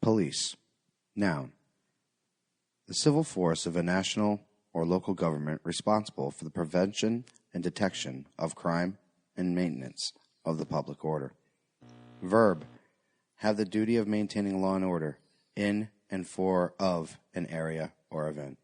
Police. Noun. The civil force of a national or local government responsible for the prevention and detection of crime and maintenance of the public order. Verb. Have the duty of maintaining law and order in and for of an area or event.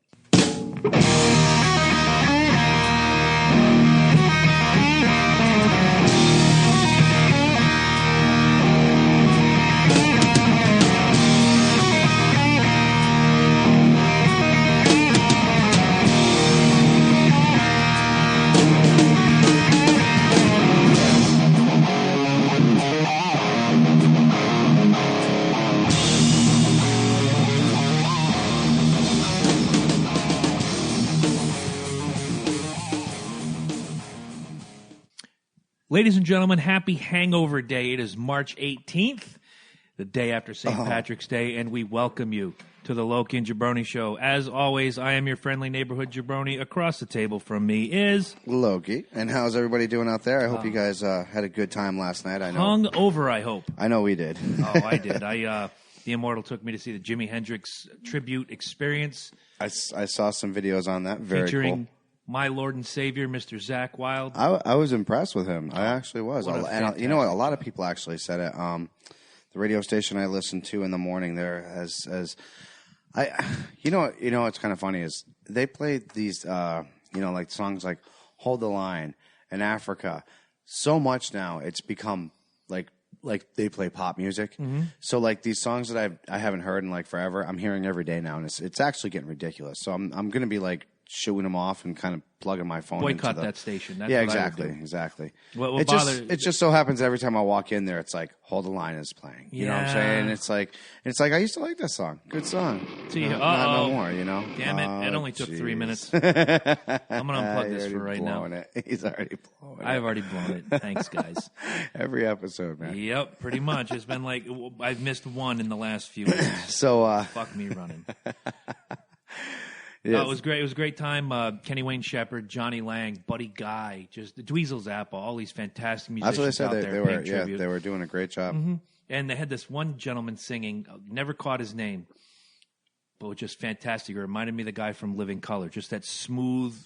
Ladies and gentlemen, happy Hangover Day. It is March 18th, the day after St. Patrick's Day, and we welcome you to the Loki and Jabroni Show. As always, I am your friendly neighborhood Jabroni. Across the table from me is... Loki. And how's everybody doing out there? I hope you guys had a good time last night. I know. Hung over, I hope. I know we did. Oh, I did. The Immortal took me to see the Jimi Hendrix Tribute Experience. I saw some videos on that. Very featuring cool. My Lord and Savior, Mr. Zakk Wylde. I was impressed with him. I actually was. And you know what? A lot of people actually said it. The radio station I listened to in the morning there what's kind of funny is they played these like songs like Hold the Line and Africa so much now it's become like they play pop music. Mm-hmm. So like these songs that I haven't heard in like forever, I'm hearing every day now, and it's actually getting ridiculous. So I'm going to be like shooing them off and kind of plugging my phone boycott into that station. That's exactly. It just so happens every time I walk in there, it's like Hold the Line is playing. You know what I'm saying? It's like I used to like that song. Good song. Not no more. You know. Damn it! It only took 3 minutes. I'm gonna unplug this for right now. He's already blowing it. I've already blown it. Thanks, guys. Every episode, man. Yep, pretty much. It's been like I've missed one in the last few weeks. So fuck me running. Yes. It was great. It was a great time. Kenny Wayne Shepherd, Johnny Lang, Buddy Guy, just Dweezil Zappa, all these fantastic musicians. That's what they said. They were doing a great job. Mm-hmm. And they had this one gentleman singing. Never caught his name, but was just fantastic. It reminded me of the guy from Living Colour. Just that smooth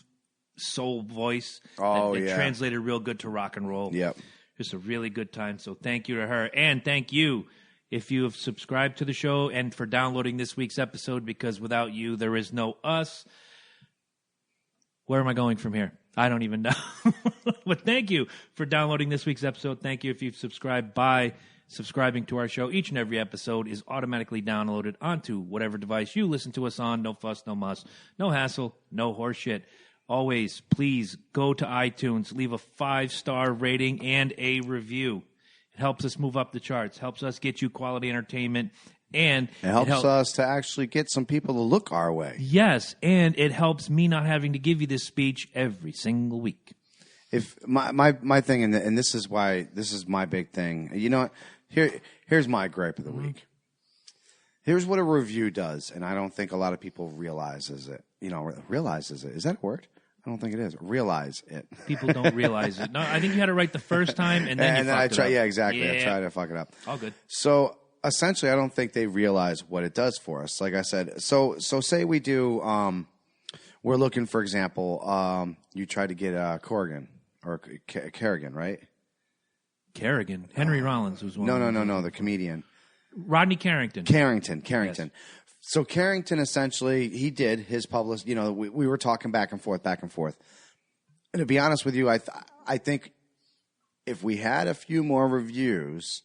soul voice. That translated real good to rock and roll. Yep. Just a really good time. So thank you to her, and thank you. If you have subscribed to the show and for downloading this week's episode, because without you, there is no us. Where am I going from here? I don't even know. But thank you for downloading this week's episode. Thank you if you've subscribed by subscribing to our show. Each and every episode is automatically downloaded onto whatever device you listen to us on. No fuss, no muss, no hassle, no horseshit. Always, please go to iTunes, leave a 5-star rating and a review. Helps us move up the charts, helps us get you quality entertainment, and it helps us to actually get some people to look our way. Yes, and it helps me not having to give you this speech every single week. If my thing, and this is my big thing. You know what? Here's my gripe of the week. Here's what a review does, and I don't think a lot of people realizes it. Realizes it. Is that a word? I don't think it is. Realize it. People don't realize it. No, I think you had it right the first time, and then I tried. Yeah, exactly. Yeah. I tried to fuck it up. All good. So essentially, I don't think they realize what it does for us. Like I said, so say we do. We're looking, for example, you tried to get Corrigan or Kerrigan, right? Kerrigan. Henry Rollins was one. No. The comedian. Rodney Carrington. Carrington. Yes. So Carrington essentially, he did his publicist. We were talking back and forth. And to be honest with you, I think if we had a few more reviews,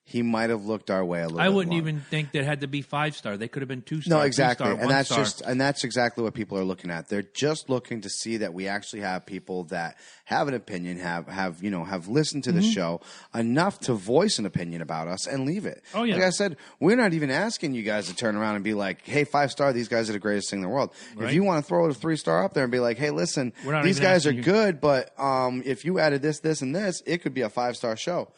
he might have looked our way a little bit. I wouldn't more. even think that had to be 5-star. They could have been 2-star. No, exactly. 2-star, and that's exactly what people are looking at. They're just looking to see that we actually have people that have an opinion, have listened to the show enough to voice an opinion about us and leave it. Oh, yeah. Like I said, we're not even asking you guys to turn around and be like, hey, 5-star, these guys are the greatest thing in the world. Right. If you want to throw a 3-star up there and be like, hey, listen, these guys are good, but if you added this, this, and this, it could be a 5-star show.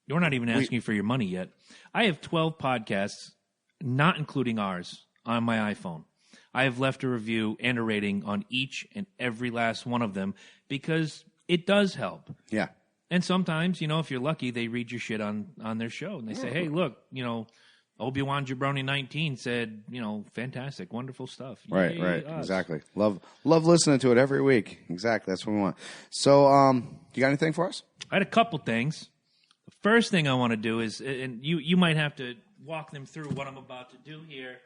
We're not even asking you for your money yet. I have 12 podcasts, not including ours, on my iPhone. I have left a review and a rating on each and every last one of them because it does help. Yeah. And sometimes, if you're lucky, they read your shit on their show. And they say, hey, look, Obi-Wan Jabroni 19 said, fantastic, wonderful stuff. Right, Yay, right, us. exactly. Love listening to it every week. Exactly, that's what we want. So, you got anything for us? I had a couple things. The first thing I want to do is, and you might have to walk them through what I'm about to do here.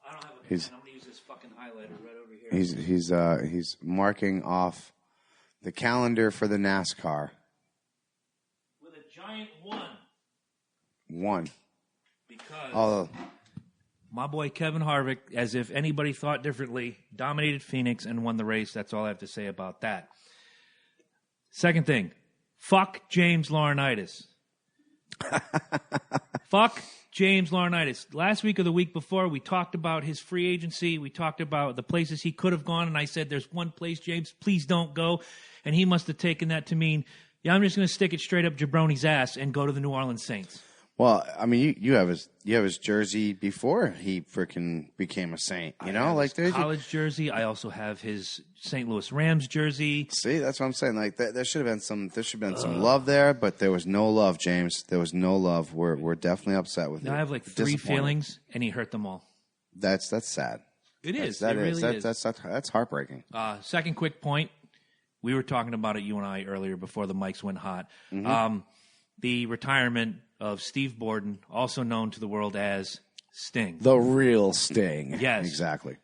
I don't have a pen. I'm going to use this fucking highlighter right over here. He's marking off the calendar for the NASCAR. With a giant 1. 1. Because my boy Kevin Harvick, as if anybody thought differently, dominated Phoenix and won the race. That's all I have to say about that. Second thing, fuck James Laurinaitis. Fuck James Laurinaitis. Last week or the week before, we talked about his free agency. We talked about the places he could have gone, and I said, there's one place, James, please don't go. And he must have taken that to mean, yeah, I'm just going to stick it straight up Jabroni's ass and go to the New Orleans Saints. Well, I mean, you have his jersey before he freaking became a Saint. You know, like there's college jersey. I also have his St. Louis Rams jersey. See, that's what I'm saying. Like there should have been some love there, but there was no love, James. There was no love. We're definitely upset with you. Now I have like 3 feelings, and he hurt them all. That's sad. It is. That it is. Really is. That's heartbreaking. Second quick point. We were talking about it, you and I, earlier before the mics went hot. Mm-hmm. The retirement of Steve Borden, also known to the world as Sting. The real Sting. Yes. Exactly.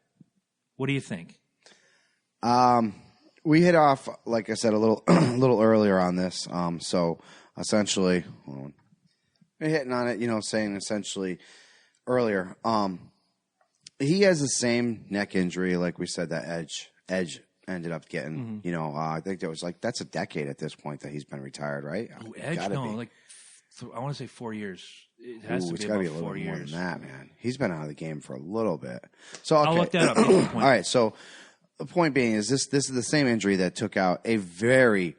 What do you think? We hit off, like I said, a little earlier on this. So essentially, we're hitting on it, saying essentially earlier, he has the same neck injury, like we said, that Edge ended up getting. Mm-hmm. I think that's a decade at this point that he's been retired, right? Edge? No, I want to say 4 years. It has to be about 4 years. It's got to be a little more than that, man. He's been out of the game for a little bit. So okay. I'll look that up. All right. So the point being is this is the same injury that took out a very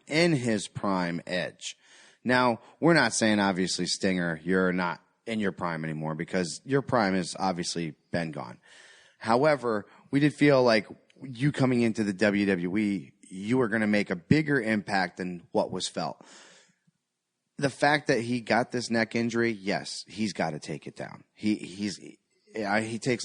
in his prime Edge. Now, we're not saying, obviously, Stinger, you're not in your prime anymore because your prime has obviously been gone. However, we did feel like you coming into the WWE, you were going to make a bigger impact than what was felt. The fact that he got this neck injury, yes, he's got to take it down. He takes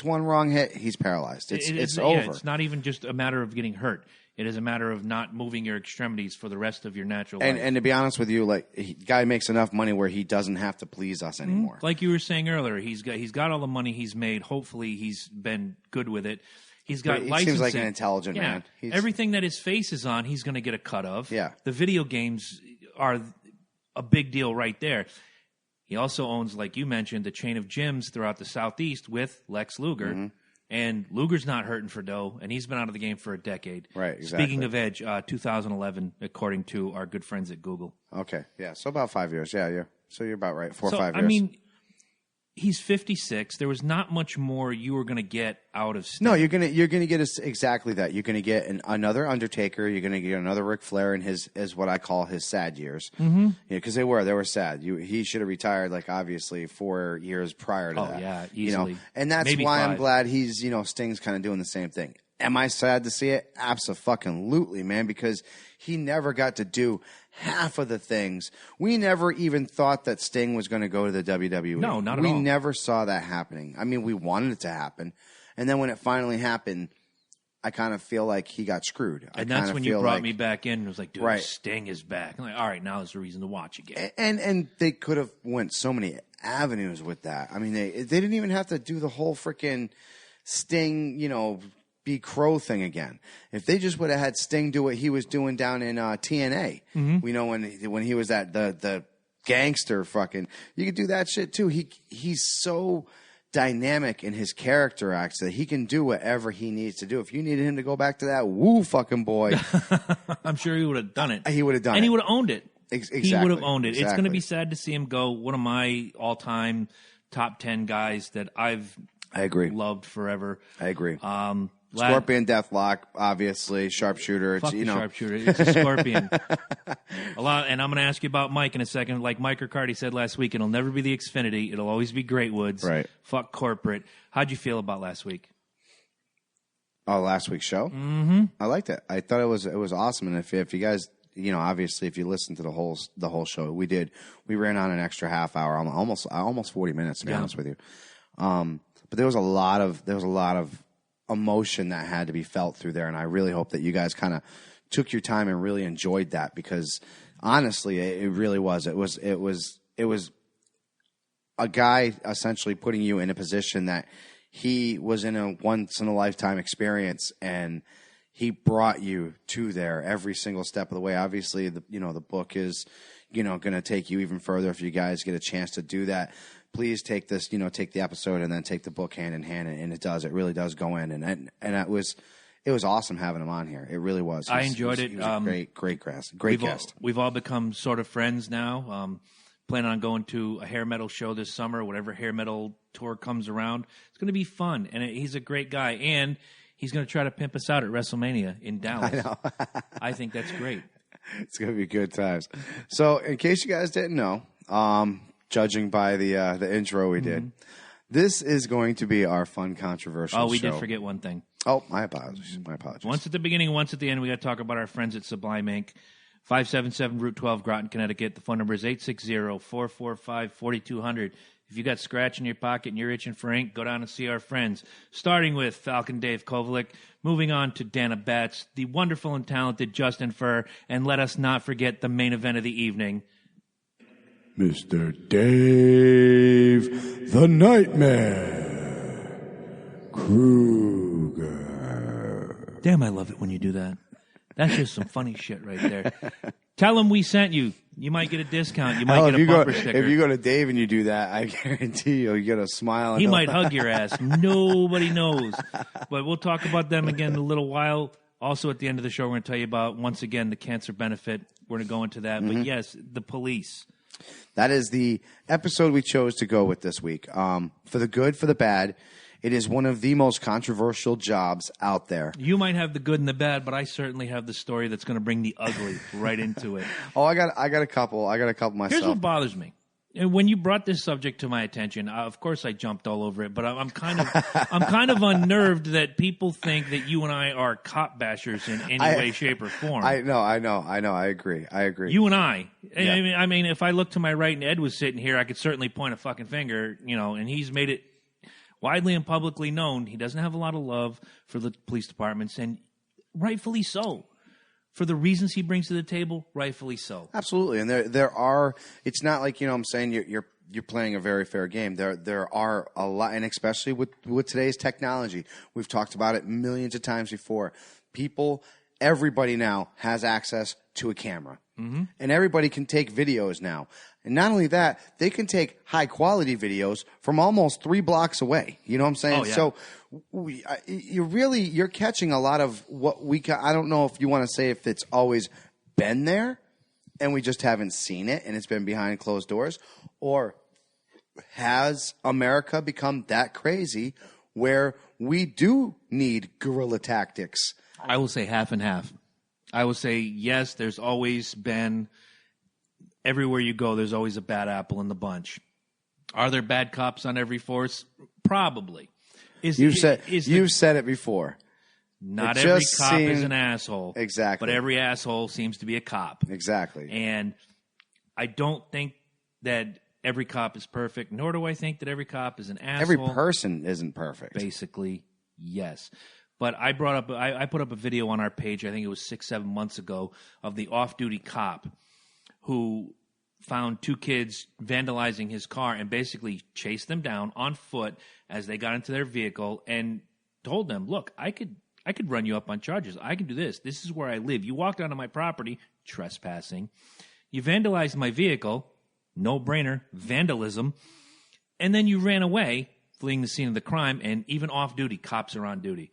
one wrong hit, he's paralyzed. It's over. Yeah, it's not even just a matter of getting hurt. It is a matter of not moving your extremities for the rest of your natural life. And to be honest with you, guy makes enough money where he doesn't have to please us anymore. Like you were saying earlier, he's got all the money he's made. Hopefully, he's been good with it. He's got licensing. He seems like an intelligent man. Everything that his face is on, he's going to get a cut of. Yeah. The video games are a big deal right there. He also owns, like you mentioned, the chain of gyms throughout the Southeast with Lex Luger. Mm-hmm. And Luger's not hurting for dough, and he's been out of the game for a decade. Right, exactly. Speaking of Edge, 2011, according to our good friends at Google. Okay, yeah, so about 5 years. Yeah. So you're about right, 4 or 5 years. I mean, he's 56. There was not much more you were going to get out of Sting. No, you're gonna get exactly that. You're gonna get another Undertaker. You're gonna get another Ric Flair in his what I call his sad years. Mm-hmm. Because they were sad. He should have retired obviously 4 years prior to that. Oh yeah, easily. And that's Maybe why 5. I'm glad he's Sting's kind of doing the same thing. Am I sad to see it? Abso-fucking-lutely, man, because he never got to do half of the things. We never even thought that Sting was going to go to the WWE. No, not at all. We never saw that happening. I mean, we wanted it to happen. And then when it finally happened, I kind of feel like he got screwed. And that's when you brought me back in and was like, dude, right. Sting is back. I'm like, all right, now there's a reason to watch again. And they could have went so many avenues with that. I mean, they didn't even have to do the whole freaking Sting, be Crow thing again. If they just would have had Sting do what he was doing down in TNA, when he was at the gangster fucking, you could do that shit too. He's so dynamic in his character acts that he can do whatever he needs to do. If you needed him to go back to that woo fucking boy, I'm sure he would have done it. He would have done it. And he would have owned it. Exactly. He would have owned it. Exactly. It's going to be sad to see him go. One of my all-time top 10 guys that I agree. Loved forever. I agree. Scorpion Deathlock, obviously. Sharpshooter. Fuck the sharpshooter. It's a Scorpion. And I'm going to ask you about Mike in a second. Like Mike Riccardi said last week, it'll never be the Xfinity. It'll always be Great Woods. Right. Fuck corporate. How'd you feel about last week? Oh, last week's show? Mm-hmm. I liked it. I thought it was awesome. And if you guys, obviously, if you listen to the whole show, we ran on an extra half hour, almost 40 minutes to be honest with you. But there was a lot of emotion that had to be felt through there, and I really hope that you guys kind of took your time and really enjoyed that, because honestly, it really was. It was a guy essentially putting you in a position that he was in a once in a lifetime experience, and he brought you to there every single step of the way. Obviously, the book is, going to take you even further if you guys get a chance to do that. Please take this, take the episode and then take the book hand in hand, and it really does go in, and it was awesome having him on here. It really was. I enjoyed it. He was a great guest. We've all become sort of friends now. Planning on going to a hair metal show this summer, whatever hair metal tour comes around. It's going to be fun, and he's a great guy, and he's going to try to pimp us out at WrestleMania in Dallas. I know. I think that's great. It's going to be good times. So, in case you guys didn't know, judging by the intro we did, this is going to be our fun, controversial show. Oh, we did forget one thing. Oh, my apologies. Once at the beginning, once at the end, we got to talk about our friends at Sublime Inc., 577 Route 12, Groton, Connecticut. The phone number is 860-445-4200. If you got scratch in your pocket and you're itching for ink, go down and see our friends. Starting with Falcon Dave Kovalik, moving on to Dana Betts, the wonderful and talented Justin Furr, and let us not forget the main event of the evening, Mr. Dave the Nightmare Kruger. Damn, I love it when you do that. That's just some funny shit right there. Tell them we sent you. You might get a discount. You might get a bumper sticker. If you go to Dave and you do that, I guarantee you get a smile. He might hug your ass. Nobody knows. But we'll talk about them again in a little while. Also, at the end of the show, we're going to tell you about, once again, the cancer benefit. We're going to go into that. But yes, the police. That is the episode we chose to go with this week. For the good, for the bad, it is one of the most controversial jobs out there. You might have the good and the bad, but I certainly have the story that's going to bring the ugly right into it. Oh, I got a couple. I got a couple myself. Here's what bothers me. And when you brought this subject to my attention, of course I jumped all over it. But I'm kind of unnerved that people think that you and I are cop bashers in any way, shape, or form. I know. I agree. You and I. Yeah. I mean, if I look to my right and Ed was sitting here, I could certainly point a fucking finger, and he's made it widely and publicly known he doesn't have a lot of love for the police departments, and rightfully so. For the reasons he brings to the table, rightfully so. Absolutely, and there are. It's not like I'm saying you're playing a very fair game. There are a lot, and especially with today's technology, we've talked about it millions of times before. Everybody now has access to a camera, and everybody can take videos now. And not only that, they can take high-quality videos from almost 3 blocks away. You know what I'm saying? Oh, yeah. So you're catching a lot of what I don't know if you want to say if it's always been there and we just haven't seen it and it's been behind closed doors, or has America become that crazy where we do need guerrilla tactics? I will say half and half. I will say, yes, there's always been... Everywhere you go, there's always a bad apple in the bunch. Are there bad cops on every force? Probably. You've said it before. Not every cop is an asshole. Exactly. But every asshole seems to be a cop. Exactly. And I don't think that every cop is perfect, nor do I think that every cop is an asshole. Every person isn't perfect. Basically, yes. But I put up a video on our page, I think it was 6-7 months ago, of the off-duty cop who found 2 kids vandalizing his car and basically chased them down on foot as they got into their vehicle and told them, look, I could run you up on charges. I can do this. This is where I live. You walked onto my property, trespassing. You vandalized my vehicle, no-brainer, vandalism. And then you ran away, fleeing the scene of the crime, and even off-duty, cops are on duty.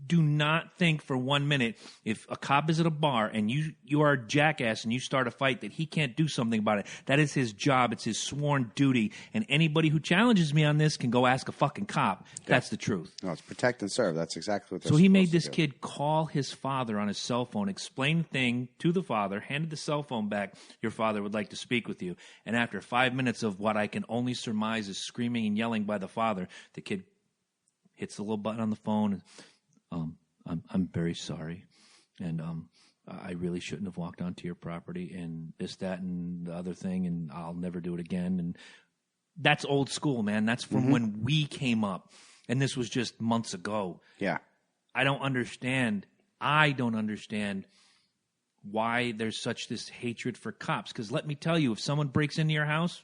Do not think for 1 minute if a cop is at a bar and you are a jackass and you start a fight that he can't do something about it. That is his job. It's his sworn duty. And anybody who challenges me on this can go ask a fucking cop. That's the truth. No, it's protect and serve. That's exactly what they're So he made supposed this to do. kid call his father on his cell phone, explain the thing to the father, handed the cell phone back. Your father would like to speak with you. And after 5 minutes of what I can only surmise is screaming and yelling by the father, the kid hits the little button on the phone. And, I'm very sorry. And I really shouldn't have walked onto your property and this, that, and the other thing, and I'll never do it again. And that's old school, man. That's from when we came up. And this was just months ago. Yeah. I don't understand why there's such this hatred for cops. Because let me tell you, if someone breaks into your house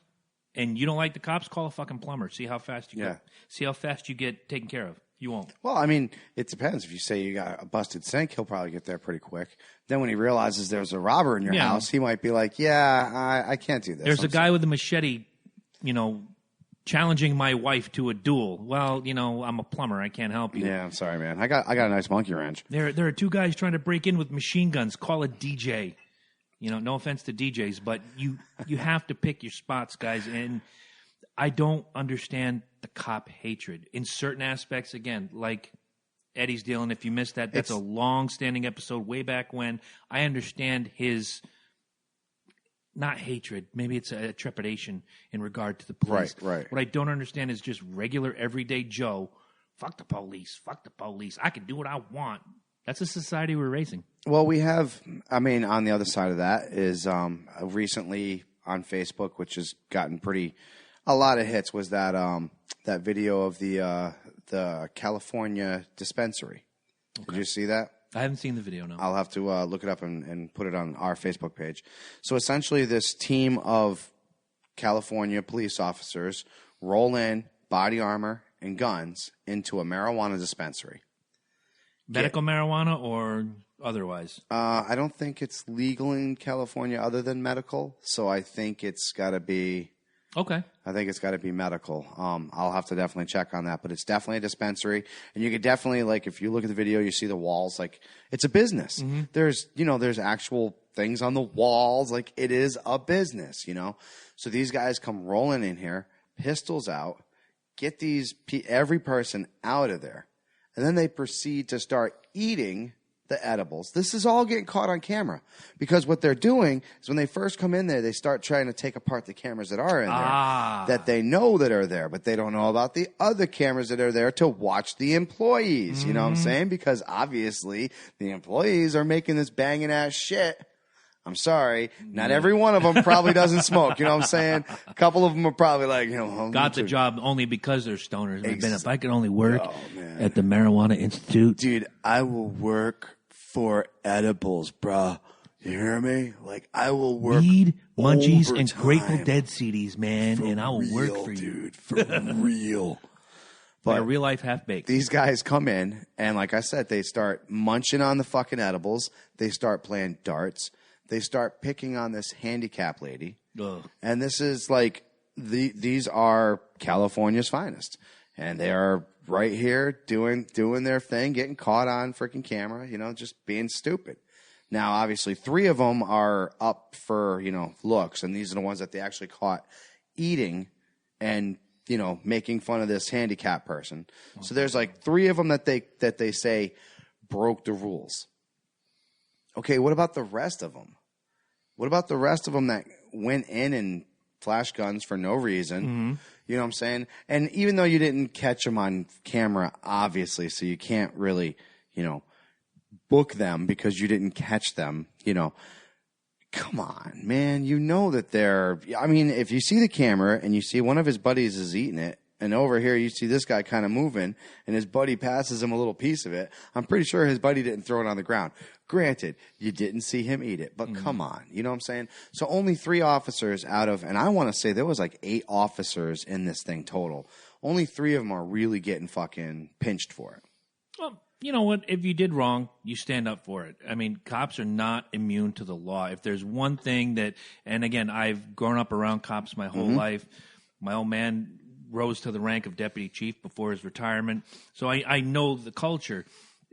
and you don't like the cops, call a fucking plumber. See how fast you get. See how fast you get taken care of. You won't. Well, I mean, it depends. If you say you got a busted sink, he'll probably get there pretty quick. Then when he realizes there's a robber in your house, he might be like, yeah, I can't do this. There's a guy with a machete, challenging my wife to a duel. Well, I'm a plumber. I can't help you. Yeah, I'm sorry, man. I got a nice monkey wrench. There are two guys trying to break in with machine guns. Call a DJ. No offense to DJs, but you have to pick your spots, guys. And I don't understand the cop hatred in certain aspects. Again, like Eddie's deal, and if you missed that, that's a long-standing episode way back when. I understand his not hatred, maybe it's a trepidation in regard to the police. Right. What I don't understand is just regular everyday Joe. Fuck the police. I can do what I want. That's the society we're raising. Well, we have, on the other side of that is recently on Facebook, which has gotten a lot of hits, was that that video of the California dispensary. Okay. Did you see that? I haven't seen the video, no. I'll have to look it up and put it on our Facebook page. So essentially this team of California police officers roll in body armor and guns into a marijuana dispensary. Medical marijuana or otherwise? I don't think it's legal in California other than medical, so I think it's got to be... Okay. I think it's got to be medical. I'll have to definitely check on that, but it's definitely a dispensary, and you could definitely, if you look at the video, you see the walls, it's a business. Mm-hmm. There's actual things on the walls, it is a business, So these guys come rolling in here, pistols out, get every person out of there, and then they proceed to start eating the edibles. This is all getting caught on camera because what they're doing is when they first come in there, they start trying to take apart the cameras that are in there that they know that are there, but they don't know about the other cameras that are there to watch the employees. You know what I'm saying? Because obviously the employees are making this banging ass shit. I'm sorry. Not every one of them probably doesn't smoke. You know what I'm saying? A couple of them are probably got the job only because they're stoners. If I could only work at the Marijuana Institute. Dude, I will work for edibles, bruh. You hear me? I will work weed, munchies, overtime. And Grateful Dead CDs, man, for and I will work real, for you. Dude, for real. But a real life half-baked. These guys come in, and like I said, they start munching on the fucking edibles. They start playing darts. They start picking on this handicap lady. Ugh. And this is these are California's finest. And they are right here doing their thing, getting caught on freaking camera, just being stupid. Now, obviously, 3 of them are up for, looks. And these are the ones that they actually caught eating and, making fun of this handicap person. Okay. So there's 3 of them that they say broke the rules. Okay, what about the rest of them? What about the rest of them that went in and flash guns for no reason? Mm-hmm. You know what I'm saying? And even though you didn't catch them on camera, obviously, so you can't really, book them because you didn't catch them, Come on, man. You know that if you see the camera and you see one of his buddies is eating it, and over here you see this guy kind of moving, and his buddy passes him a little piece of it, I'm pretty sure his buddy didn't throw it on the ground. Granted, you didn't see him eat it, but come on. You know what I'm saying? So only 3 officers out of, and I want to say there was 8 officers in this thing total. Only 3 of them are really getting fucking pinched for it. Well, you know what? If you did wrong, you stand up for it. Cops are not immune to the law. If there's one thing that, and again, I've grown up around cops my whole life. My old man rose to the rank of deputy chief before his retirement. So I know the culture.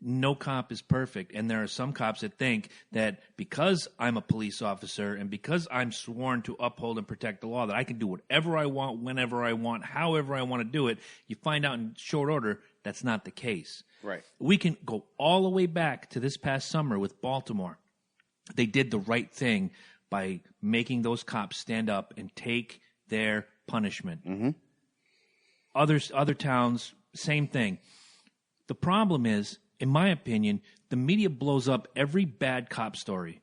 No cop is perfect, and there are some cops that think that because I'm a police officer and because I'm sworn to uphold and protect the law, that I can do whatever I want, whenever I want, however I want to do it. You find out in short order that's not the case. Right. We can go all the way back to this past summer with Baltimore. They did the right thing by making those cops stand up and take their punishment. Mm-hmm. Other towns, same thing. The problem is in my opinion, the media blows up every bad cop story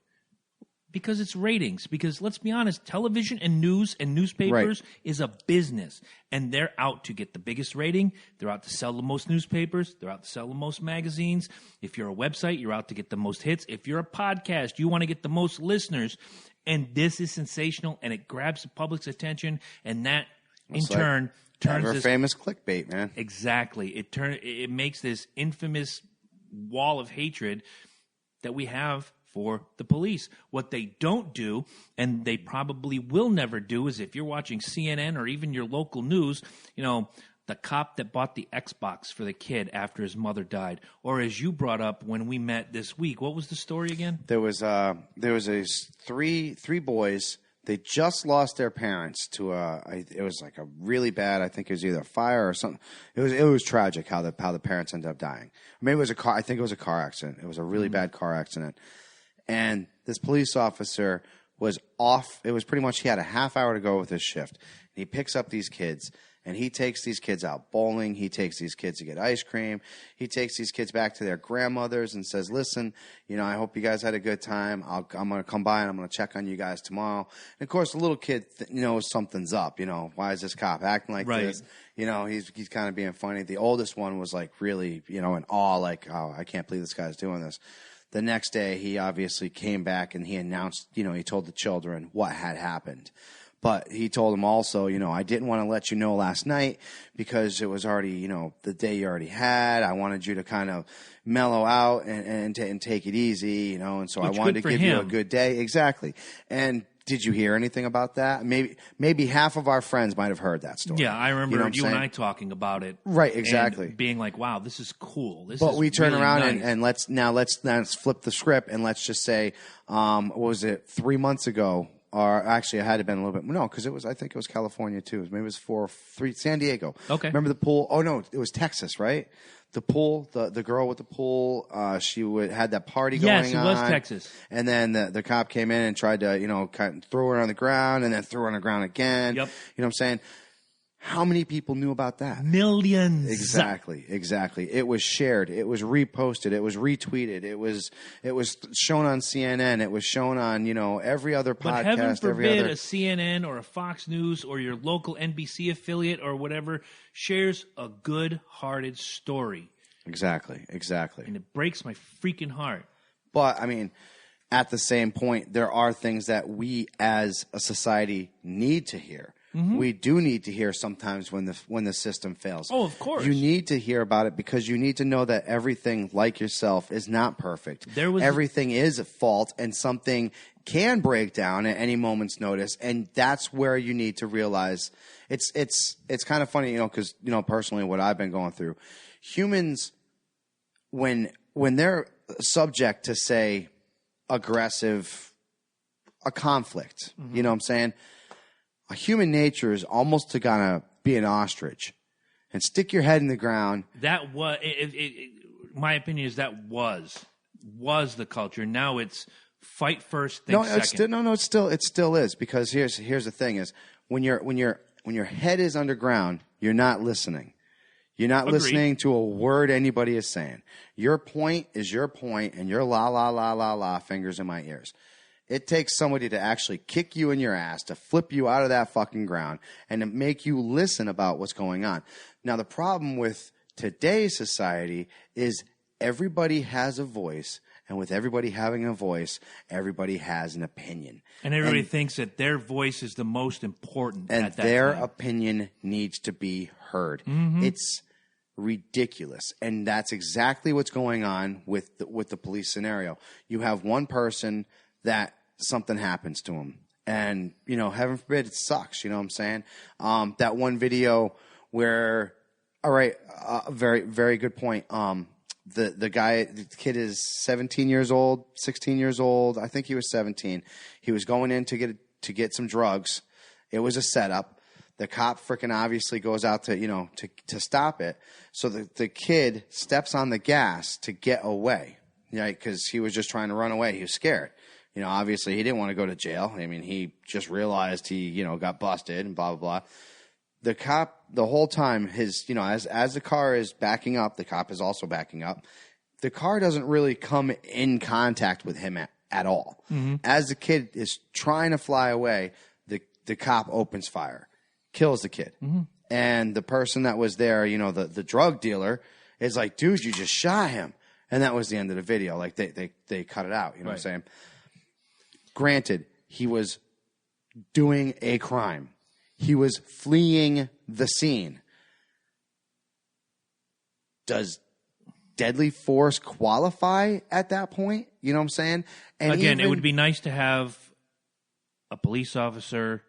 because it's ratings. Because let's be honest, television and news and newspapers is a business, and they're out to get the biggest rating. They're out to sell the most newspapers. They're out to sell the most magazines. If you're a website, you're out to get the most hits. If you're a podcast, you want to get the most listeners. And this is sensational, and it grabs the public's attention, and that in turn turns Ever this famous clickbait, man. exactly. It makes this infamous wall of hatred that we have for the police. What they don't do, and they probably will never do, is if you're watching CNN or even your local news, you know, the cop that bought the Xbox for the kid after his mother died, or as you brought up when we met this week, what was the story again? There was three boys. They just lost their parents to it was like a really bad. I think it was either a fire or something. It was tragic how the parents ended up dying. Maybe it was a car. I think it was a car accident. It was a really bad car accident. And this police officer was off. It was pretty much he had a half hour to go with his shift. And he picks up these kids. And he takes these kids out bowling. He takes these kids to get ice cream. He takes these kids back to their grandmothers and says, listen, you know, I hope you guys had a good time. I'm going to come by and I'm going to check on you guys tomorrow. And, of course, the little kid knows something's up. You know, why is this cop acting like this? You know, he's kind of being funny. The oldest one was, like, really, you know, in awe, like, oh, I can't believe this guy's doing this. The next day, he obviously came back and he announced, you know, he told the children what had happened. But he told them also, you know, I didn't want to let you know last night because it was already, you know, the day you already had. I wanted you to kind of mellow out and take it easy, you know, and so Which I wanted to give you a him. good day. Exactly. And did you hear anything about that? Maybe half of our friends might have heard that story. Yeah, I remember You know what I'm you and saying? I talking about it. Right, exactly. And being like, wow, this is cool. But we turn really around nice. and let's flip the script and let's just say, what was it, 3 months ago? Or actually, it had to been a little bit. No, because I think it was California too. Maybe it was San Diego. Okay. Remember the pool? Oh no, it was Texas, right? The pool, the girl with the pool. She had that party going on. Yes, it was Texas. And then the cop came in and tried to, you know, kind of throw her on the ground, and then threw her on the ground again. Yep. You know what I'm saying? How many people knew about that? Millions. Exactly. It was shared. It was reposted. It was retweeted. It was shown on CNN. It was shown on, you know, every other podcast. But heaven every forbid other. a CNN or a Fox News or your local NBC affiliate or whatever shares a good-hearted story. Exactly. And it breaks my freaking heart. But I mean, at the same point, there are things that we as a society need to hear. Mm-hmm. We do need to hear sometimes when the system fails. Oh, of course. You need to hear about it because you need to know that everything, like yourself, is not perfect. Everything is at fault, and something can break down at any moment's notice, and that's where you need to realize it's kind of funny, you know, because, you know, personally what I've been going through, humans, when they're subject to, say, a conflict, mm-hmm. You know what I'm saying? Human nature is almost to kind of be an ostrich and stick your head in the ground. That was, my opinion is that was the culture. Now it's fight first, think second. It still is, because here's the thing is when your head is underground, you're not listening. You're not Agreed. listening to a word anybody is saying. Your point is your point, and your la la la la la fingers in my ears. It takes somebody to actually kick you in your ass, to flip you out of that fucking ground, and to make you listen about what's going on. Now, the problem with today's society is everybody has a voice, and with everybody having a voice, everybody has an opinion. And everybody thinks that their voice is the most important and at that their time. opinion needs to be heard. Mm-hmm. It's ridiculous, and that's exactly what's going on with the police scenario. You have one person that something happens to him, and, you know, heaven forbid, it sucks. You know what I'm saying? That one video where, all right, very, very good point. The kid is 17 years old, 16 years old. I think he was 17. He was going in to get some drugs. It was a setup. The cop freaking obviously goes out to stop it. So the kid steps on the gas to get away, right? Because he was just trying to run away. He was scared. You know, obviously he didn't want to go to jail. I mean, he just realized he, you know, got busted and blah, blah, blah. The cop, the whole time, as the car is backing up, the cop is also backing up. the car doesn't really come in contact with him at all. As the kid is trying to fly away, the cop opens fire, kills the kid. And the person that was there, you know, the drug dealer is like, dude, you just shot him. And that was the end of the video. Like they cut it out. You know what I'm saying? Granted, he was doing a crime. He was fleeing the scene. Does deadly force qualify at that point? You know what I'm saying? And again, it would be nice to have a police officer,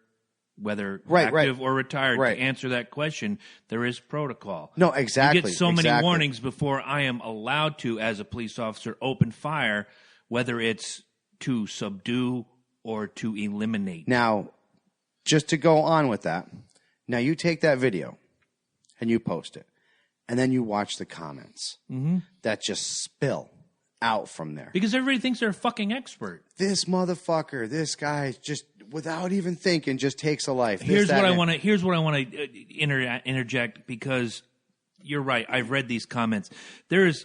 whether Right, active or retired, Right. to answer that question. There is protocol. No, exactly. You get so many exactly. warnings before I am allowed to, as a police officer, open fire, whether it's to subdue or to eliminate. Now, just to go on with that, now you take that video and you post it, and then you watch the comments that just spill out from there. Because everybody thinks they're a fucking expert. This motherfucker, this guy, just without even thinking, just takes a life. Here's what I want to interject, because you're right. I've read these comments. There is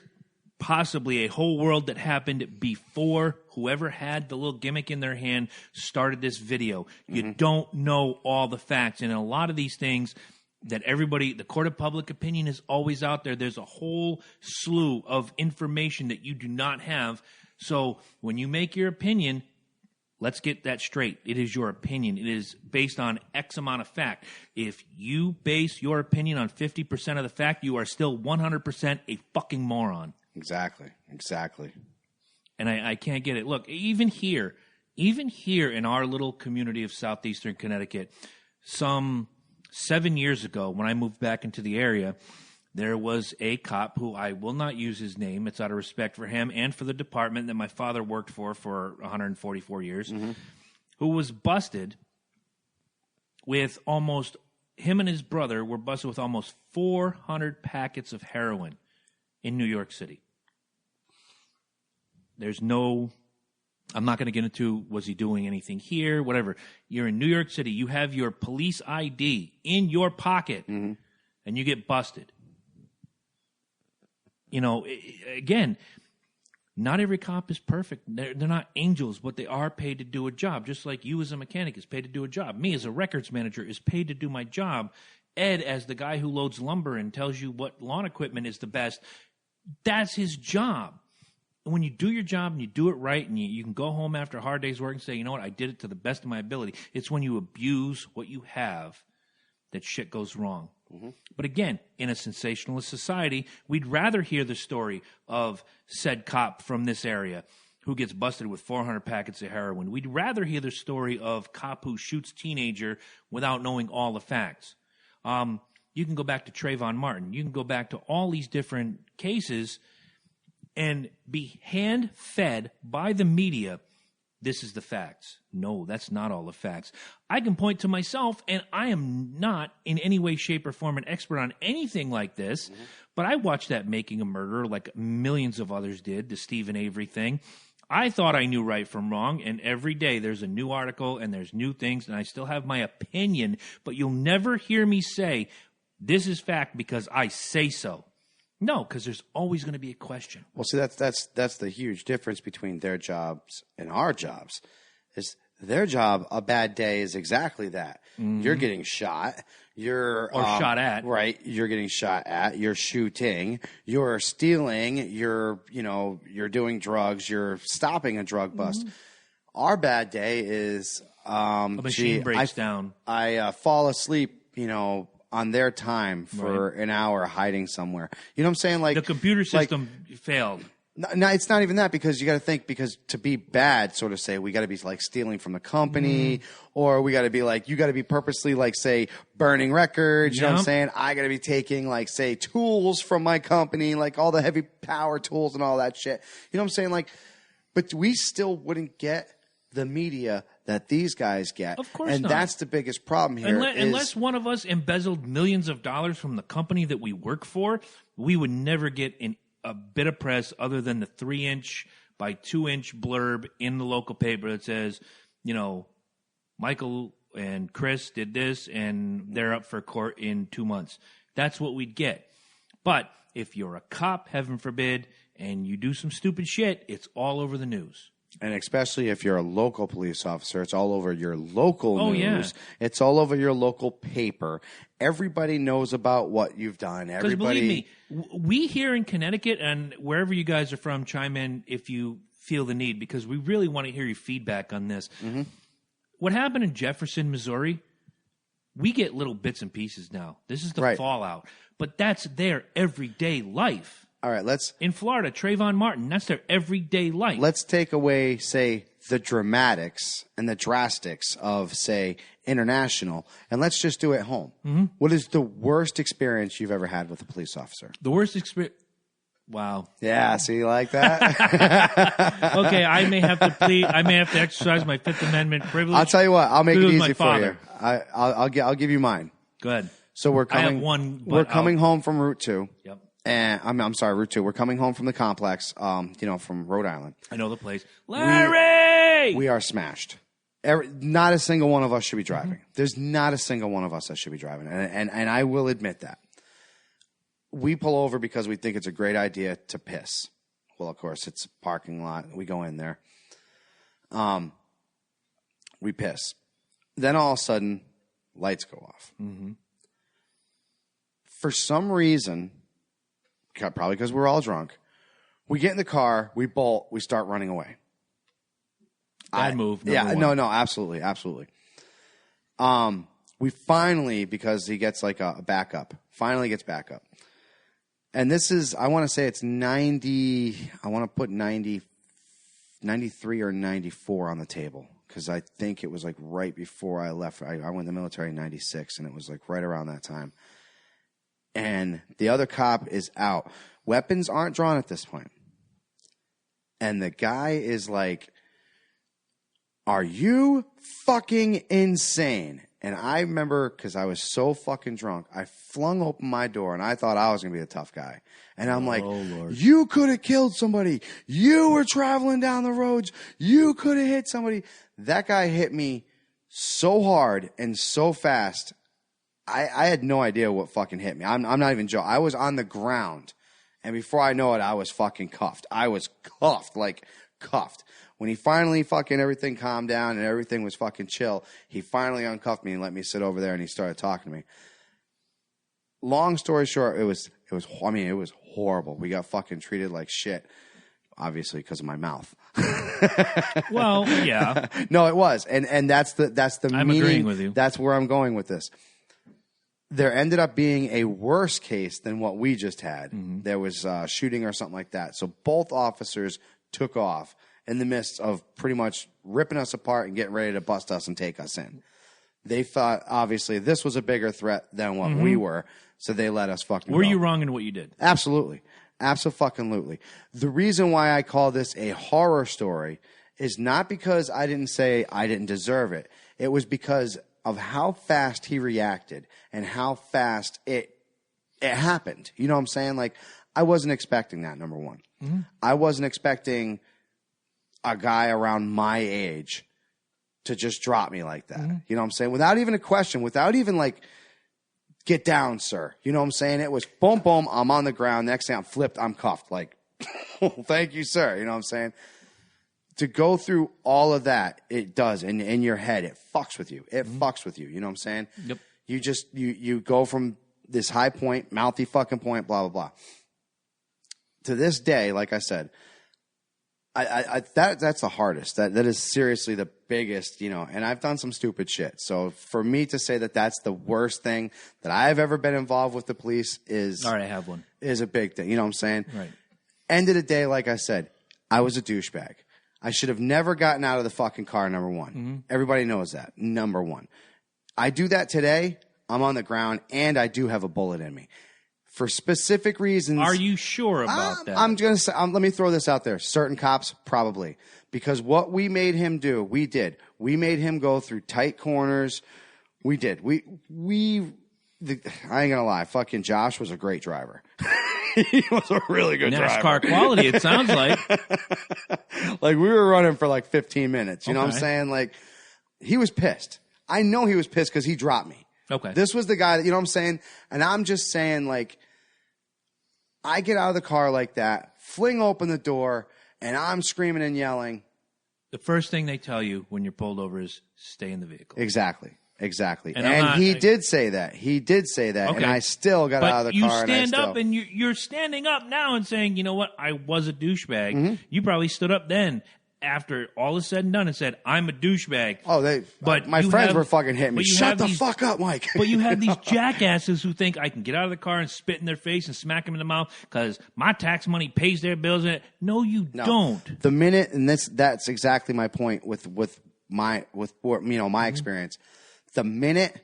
possibly a whole world that happened before whoever had the little gimmick in their hand started this video. You don't know all the facts. And a lot of these things that everybody, the court of public opinion is always out there. There's a whole slew of information that you do not have. So when you make your opinion, let's get that straight. It is your opinion. It is based on X amount of fact. If you base your opinion on 50% of the fact, you are still 100% a fucking moron. Exactly. And I can't get it. Look, even here in our little community of southeastern Connecticut, some 7 years ago, when I moved back into the area, there was a cop who I will not use his name. It's out of respect for him and for the department that my father worked for 144 years, who was busted with almost, him and his brother were busted with almost 400 packets of heroin in New York City. There's no, I'm not going to get into, was he doing anything here, whatever. You're in New York City. You have your police ID in your pocket, and you get busted. You know, again, not every cop is perfect. They're not angels, but they are paid to do a job, just like you as a mechanic is paid to do a job. Me as a records manager is paid to do my job. Ed, as the guy who loads lumber and tells you what lawn equipment is the best, that's his job. And when you do your job and you do it right, and you can go home after a hard day's work and say, you know what, I did it to the best of my ability. It's when you abuse what you have that shit goes wrong. But again, in a sensationalist society, we'd rather hear the story of said cop from this area who gets busted with 400 packets of heroin. We'd rather hear the story of cop who shoots teenager without knowing all the facts. You can go back to Trayvon Martin. You can go back to all these different cases and be hand-fed by the media, this is the facts. No, that's not all the facts. I can point to myself, and I am not in any way, shape, or form an expert on anything like this, but I watched that Making a Murderer like millions of others did, the Stephen Avery thing. I thought I knew right from wrong, and every day there's a new article and there's new things, and I still have my opinion, but you'll never hear me say, this is fact because I say so. No, because there's always going to be a question. Well, see, that's the huge difference between their jobs and our jobs. Is their job, a bad day is exactly that. You're getting shot. You're shot at. Right. You're getting shot at. You're shooting. You're stealing. You're doing drugs. You're stopping a drug bust. Our bad day is A machine breaks down. I fall asleep, on their time for an hour hiding somewhere. You know what I'm saying? Like The computer system failed. No, it's not even that, because you got to think, because to be bad, sort of say, we got to be like stealing from the company, or we got to be like, you got to be purposely like, say, burning records. You know what I'm saying? I got to be taking like, say, tools from my company, like all the heavy power tools and all that shit. You know what I'm saying? Like, but we still wouldn't get the media that these guys get. Of course and not. that's the biggest problem here. Unless one of us embezzled millions of dollars from the company that we work for, we would never get a bit of press other than the 3-inch by 2-inch blurb in the local paper that says, Michael and Chris did this and they're up for court in 2 months. That's what we'd get. But if you're a cop, heaven forbid, and you do some stupid shit, it's all over the news. And especially if you're a local police officer, it's all over your local Oh, news. yeah. It's all over your local paper. Everybody knows about what you've done. Because Everybody, believe me, we here in Connecticut and wherever you guys are from, chime in if you feel the need, because we really want to hear your feedback on this. Mm-hmm. What happened in Jefferson, Missouri, we get little bits and pieces now. This is the Right. fallout. But that's their everyday life. all right, In Florida, Trayvon Martin, that's their everyday life. let's take away, say, the dramatics and the drastics of, say, international, and let's just do it home. Mm-hmm. What is the worst experience you've ever had with a police officer? The worst experience. Wow. Yeah, see, you like that? Okay, I may have to plead. I may have to exercise my Fifth Amendment privilege. I'll tell you what. I'll make it It was my easy for you. father. I'll give you mine. Go ahead. So we're I have coming. one, but We're coming home from Route 2. Yep. And I'm sorry, Route 2. We're coming home from the complex, from Rhode Island. I know the place. Larry! We are smashed. Not a single one of us should be driving. There's not a single one of us that should be driving. And I will admit that. We pull over because we think it's a great idea to piss. Well, of course, it's a parking lot. We go in there. We piss. Then all of a sudden, lights go off. Mm-hmm. For some reason, probably because we're all drunk, we get in the car, we bolt, we start running away. Bad move. Yeah, number one. no, absolutely, absolutely. We finally, because he gets like a backup, finally gets backup. And this is, I want to say it's 90, I want to put 90, 93 or 94 on the table. Because I think it was like right before I left. I went in the military in 96, and it was like right around that time. And the other cop is out. Weapons aren't drawn at this point. And the guy is like, "Are you fucking insane?" And I remember, because I was so fucking drunk, I flung open my door, and I thought I was going to be the tough guy. And I'm like, Lord. "You could have killed somebody. You were traveling down the roads. You could have hit somebody." That guy hit me so hard and so fast. I had no idea what fucking hit me. I'm not even joking. I was on the ground, and before I know it, I was fucking cuffed. I was cuffed, like cuffed. When he finally fucking everything calmed down and everything was fucking chill, he finally uncuffed me and let me sit over there, and he started talking to me. Long story short, it was horrible. We got fucking treated like shit, obviously because of my mouth. Well, yeah. No, it was, and that's the I'm meaning. agreeing with you. That's where I'm going with this. There ended up being a worse case than what we just had. Mm-hmm. There was shooting or something like that. So both officers took off in the midst of pretty much ripping us apart and getting ready to bust us and take us in. They thought, obviously, this was a bigger threat than what we were, so they let us fucking Were go. you wrong in what you did? Absolutely. Absolutely. The reason why I call this a horror story is not because I didn't say I didn't deserve it. It was because of how fast he reacted and how fast it happened. You know what I'm saying? Like, I wasn't expecting that, number one. Mm-hmm. I wasn't expecting a guy around my age to just drop me like that. Mm-hmm. You know what I'm saying? Without even a question, without even like, "Get down, sir." You know what I'm saying? It was boom, boom, I'm on the ground. Next thing I'm flipped, I'm cuffed. Like, "Thank you, sir." You know what I'm saying? To go through all of that, it does. In your head, it fucks with you. It fucks with you. You know what I'm saying? Yep. You just, you go from this high point, mouthy fucking point, blah, blah, blah. To this day, like I said, that's the hardest. That is seriously the biggest, and I've done some stupid shit. So for me to say that that's the worst thing that I've ever been involved with the police is All right, I have one. Is a big thing. You know what I'm saying? Right. End of the day, like I said, I was a douchebag. I should have never gotten out of the fucking car, number one. Mm-hmm. Everybody knows that, number one. I do that today, I'm on the ground, and I do have a bullet in me. For specific reasons. Are you sure about that? I'm going to say, let me throw this out there. Certain cops, probably. Because what we made him do, we did. We made him go through tight corners. We did. I ain't going to lie. Fucking Josh was a great driver. He was a really good NASCAR driver. quality, it sounds like. Like, we were running for like 15 minutes. You know what I'm Okay. saying? Like, he was pissed. I know he was pissed because he dropped me. Okay. This was the guy that, you know what I'm saying? And I'm just saying, like, I get out of the car like that fling open the door, and I'm screaming and yelling. The first thing they tell you when you're pulled over is stay in the vehicle. Exactly. And He did say that. Okay. And I still got out of the car. But you stand up, and you're standing up now and saying, you know what, I was a douchebag. Mm-hmm. You probably stood up then after all is said and done and said, I'm a douchebag. Oh, But my friends were fucking hitting me. Shut the fuck up, Mike. But you have these jackasses who think I can get out of the car and spit in their face and smack them in the mouth because my tax money pays their bills. No, you don't. The minute, and that's exactly my point with my experience. The minute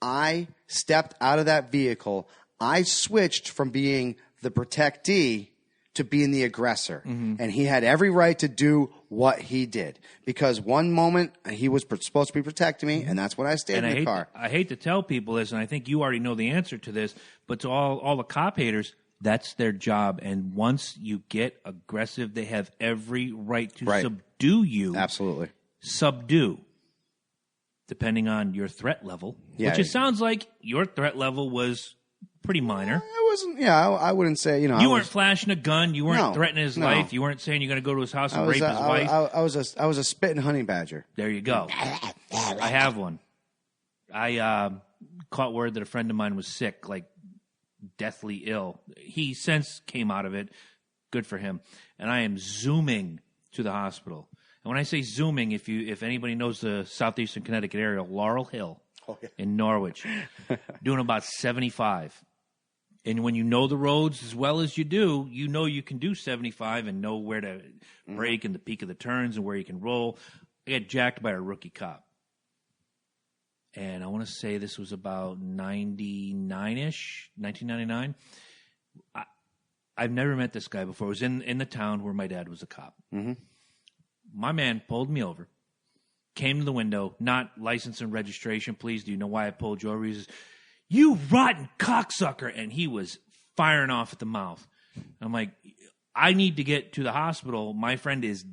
I stepped out of that vehicle, I switched from being the protectee to being the aggressor. Mm-hmm. And he had every right to do what he did. Because one moment he was supposed to be protecting me, and that's when I stayed in the car. I hate to tell people this, and I think you already know the answer to this, but to all the cop haters, that's their job. And once you get aggressive, they have every right to subdue you. Absolutely. Subdue. Depending on your threat level. Yeah. Which it sounds like your threat level was pretty minor. It wasn't, I wouldn't say, You weren't flashing a gun. You weren't threatening his life. You weren't saying you're going to go to his house and rape his wife. I was a spitting honey badger. There you go. I have one. I caught word that a friend of mine was sick, like deathly ill. He since came out of it. Good for him. And I am zooming to the hospital. And when I say zooming, if anybody knows the southeastern Connecticut area, Laurel Hill in Norwich, doing about 75. And when you know the roads as well as you do, you know you can do 75 and know where to brake and the peak of the turns and where you can roll. I got jacked by a rookie cop. And I want to say this was about 99-ish, 1999. I've never met this guy before. It was in the town where my dad was a cop. Mm-hmm. My man pulled me over, came to the window, not license and registration, please. Do you know why I pulled you over? He says, you rotten cocksucker. And he was firing off at the mouth. I'm like, I need to get to the hospital. My friend is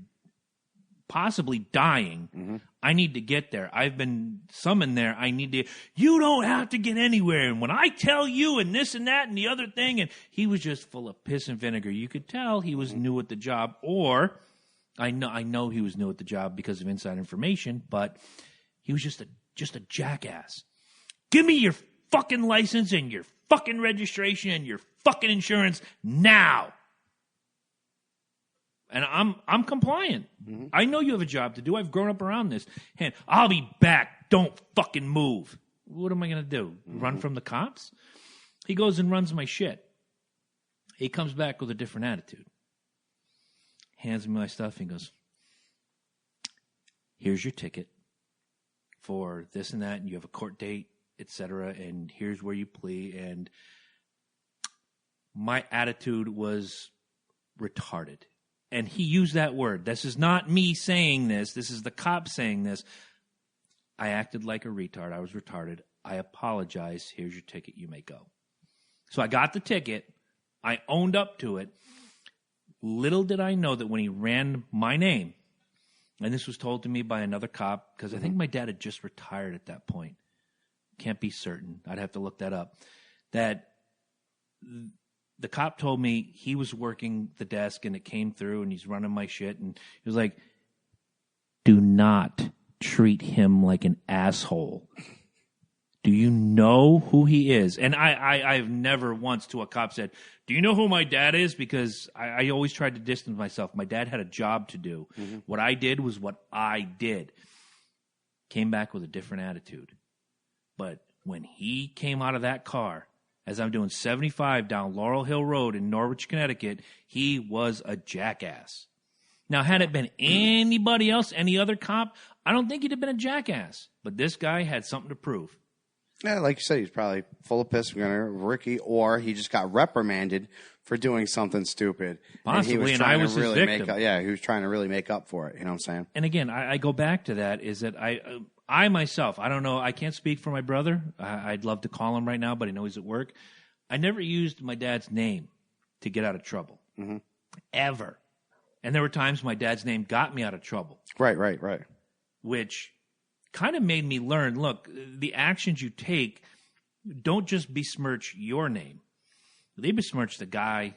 possibly dying. Mm-hmm. I need to get there. I've been summoned there. You don't have to get anywhere. And when I tell you and this and that and the other thing, and he was just full of piss and vinegar. You could tell he was new at the job, or I know he was new at the job because of inside information, but he was just a jackass. Give me your fucking license and your fucking registration and your fucking insurance now. And I'm compliant. Mm-hmm. I know you have a job to do. I've grown up around this. And I'll be back. Don't fucking move. What am I going to do? Mm-hmm. Run from the cops? He goes and runs my shit. He comes back with a different attitude. Hands me my stuff and goes, here's your ticket for this and that, and you have a court date, etc., and here's where you plea. And my attitude was retarded. And he used that word. This is not me saying this. This is the cop saying this. I acted like a retard. I was retarded. I apologize. Here's your ticket. You may go. So I got the ticket. I owned up to it. Little did I know that when he ran my name, and this was told to me by another cop, because I think my dad had just retired at that point. Can't be certain. I'd have to look that up. That the cop told me he was working the desk and it came through and he's running my shit. And he was like, do not treat him like an asshole. Do you know who he is? And I've never once to a cop said, do you know who my dad is? Because I always tried to distance myself. My dad had a job to do. Mm-hmm. What I did was what I did. Came back with a different attitude. But when he came out of that car, as I'm doing 75 down Laurel Hill Road in Norwich, Connecticut, he was a jackass. Now, had it been anybody else, any other cop, I don't think he'd have been a jackass. But this guy had something to prove. Yeah, like you said, he's probably full of piss, Ricky, or he just got reprimanded for doing something stupid. Possibly, and I was his victim. He was trying to really make up for it. You know what I'm saying? And again, I go back to that, is that I myself, I don't know, I can't speak for my brother. I'd love to call him right now, but I know he's at work. I never used my dad's name to get out of trouble. Mm-hmm. Ever. And there were times my dad's name got me out of trouble. Right. Which kind of made me learn, look, the actions you take don't just besmirch your name. They besmirch the guy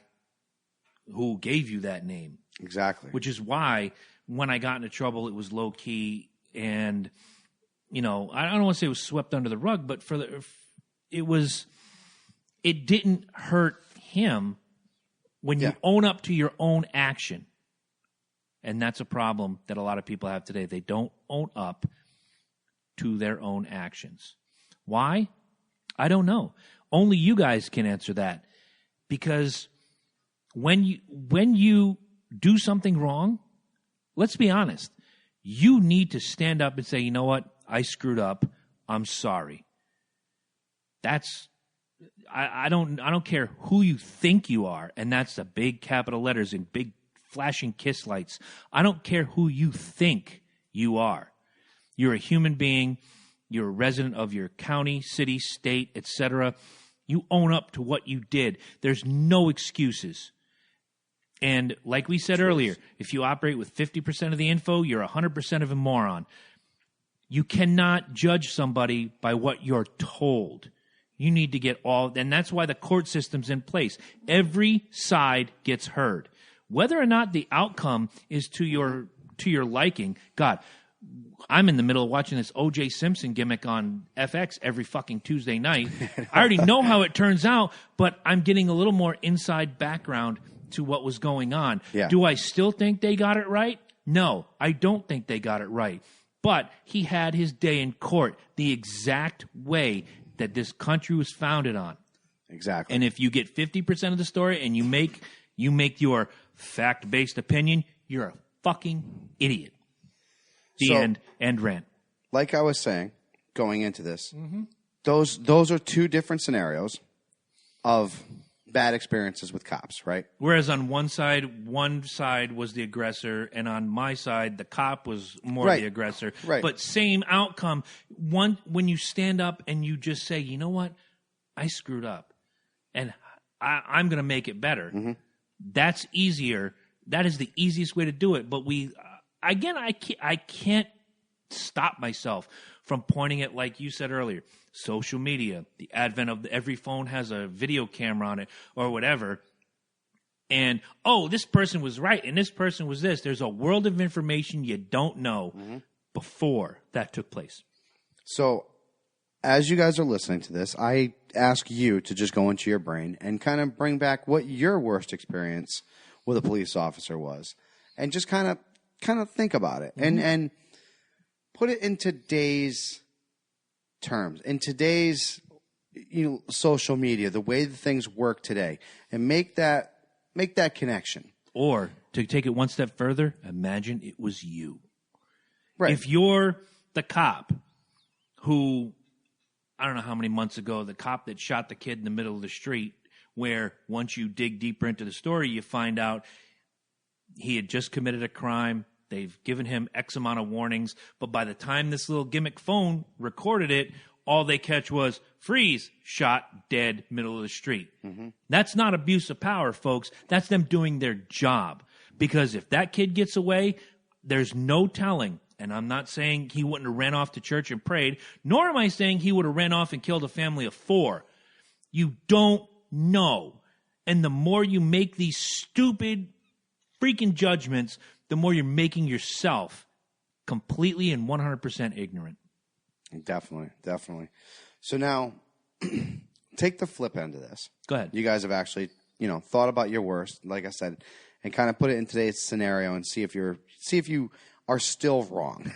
who gave you that name. Exactly. Which is why when I got into trouble, it was low key, and I don't want to say it was swept under the rug, but it didn't hurt him when you own up to your own action. And that's a problem that a lot of people have today. They don't own up to their own actions. Why? I don't know. Only you guys can answer that. Because when you do something wrong, let's be honest, you need to stand up and say, you know what? I screwed up. I'm sorry. I don't care who you think you are, and that's the big capital letters in big flashing kiss lights. I don't care who you think you are. You're a human being. You're a resident of your county, city, state, etc. You own up to what you did. There's no excuses. And like we said earlier, if you operate with 50% of the info, you're 100% of a moron. You cannot judge somebody by what you're told. You need to get and that's why the court system's in place. Every side gets heard. Whether or not the outcome is to your liking, God, I'm in the middle of watching this O.J. Simpson gimmick on FX every fucking Tuesday night. I already know how it turns out, but I'm getting a little more inside background to what was going on. Yeah. Do I still think they got it right? No, I don't think they got it right. But he had his day in court the exact way that this country was founded on. Exactly. And if you get 50% of the story and you make your fact-based opinion, you're a fucking idiot. The end rant. Like I was saying, going into this, those are two different scenarios of bad experiences with cops, right? Whereas on one side was the aggressor, and on my side, the cop was more the aggressor. Right. But same outcome. When you stand up and you just say, you know what, I screwed up, and I'm going to make it better. That's easier. That is the easiest way to do it. But I can't stop myself from pointing at, like you said earlier, social media, the advent of every phone has a video camera on it or whatever. And, this person was right and this person was this. There's a world of information you don't know before that took place. So as you guys are listening to this, I ask you to just go into your brain and kind of bring back what your worst experience with a police officer was, and just kind of think about it and put it in today's terms, in today's social media, the way that things work today, and make that connection. Or to take it one step further, imagine it was you. Right. If you're the cop who, I don't know how many months ago, the cop that shot the kid in the middle of the street, where once you dig deeper into the story, you find out he had just committed a crime. They've given him X amount of warnings, but by the time this little gimmick phone recorded it, all they catch was freeze, shot, dead, middle of the street. That's not abuse of power, folks. That's them doing their job. Because if that kid gets away, there's no telling. And I'm not saying he wouldn't have ran off to church and prayed, nor am I saying he would have ran off and killed a family of 4. You don't know. And the more you make these stupid freaking judgments, the more you're making yourself completely and 100% ignorant. Definitely. So now, take the flip end of this. Go ahead. You guys have actually, thought about your worst, like I said, and kind of put it in today's scenario and see if you are still wrong.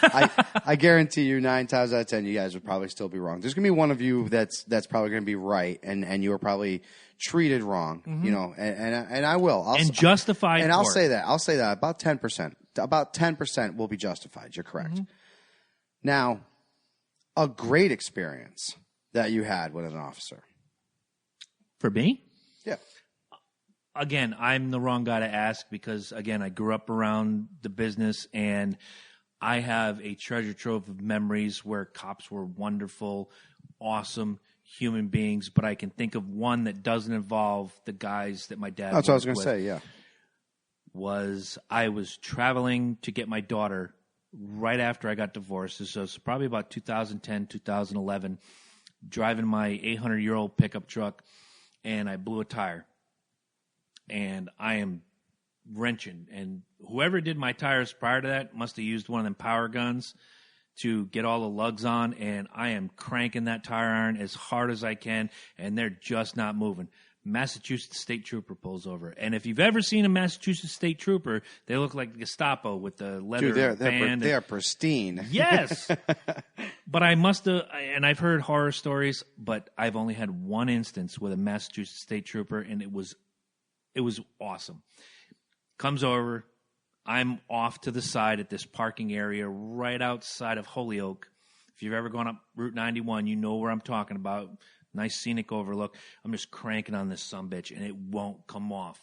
I guarantee you 9 times out of 10, you guys would probably still be wrong. There's going to be one of you that's probably going to be right, and you were probably treated wrong, and I will. Justified. And I'll say that about 10%. About 10% will be justified. You're correct. Now, a great experience that you had with an officer. For me? Yeah. Again, I'm the wrong guy to ask because, again, I grew up around the business and I have a treasure trove of memories where cops were wonderful, awesome human beings, but I can think of one that doesn't involve the guys that my dad That's what I was going with. to say, yeah. I was traveling to get my daughter right after I got divorced. So it's probably about 2010, 2011, driving my 800-year-old pickup truck, and I blew a tire. and I am wrenching. And whoever did my tires prior to that must have used one of them power guns to get all the lugs on, and I am cranking that tire iron as hard as I can, and they're just not moving. Massachusetts State Trooper pulls over. And if you've ever seen a Massachusetts State Trooper, they look like Gestapo with the leather band. They're pristine. Yes. But I must have, and I've heard horror stories, but I've only had one instance with a Massachusetts State Trooper, and it was awesome. Comes over. I'm off to the side at this parking area right outside of Holyoke. If you've ever gone up Route 91, you know where I'm talking about. Nice scenic overlook. I'm just cranking on this sumbitch, and it won't come off.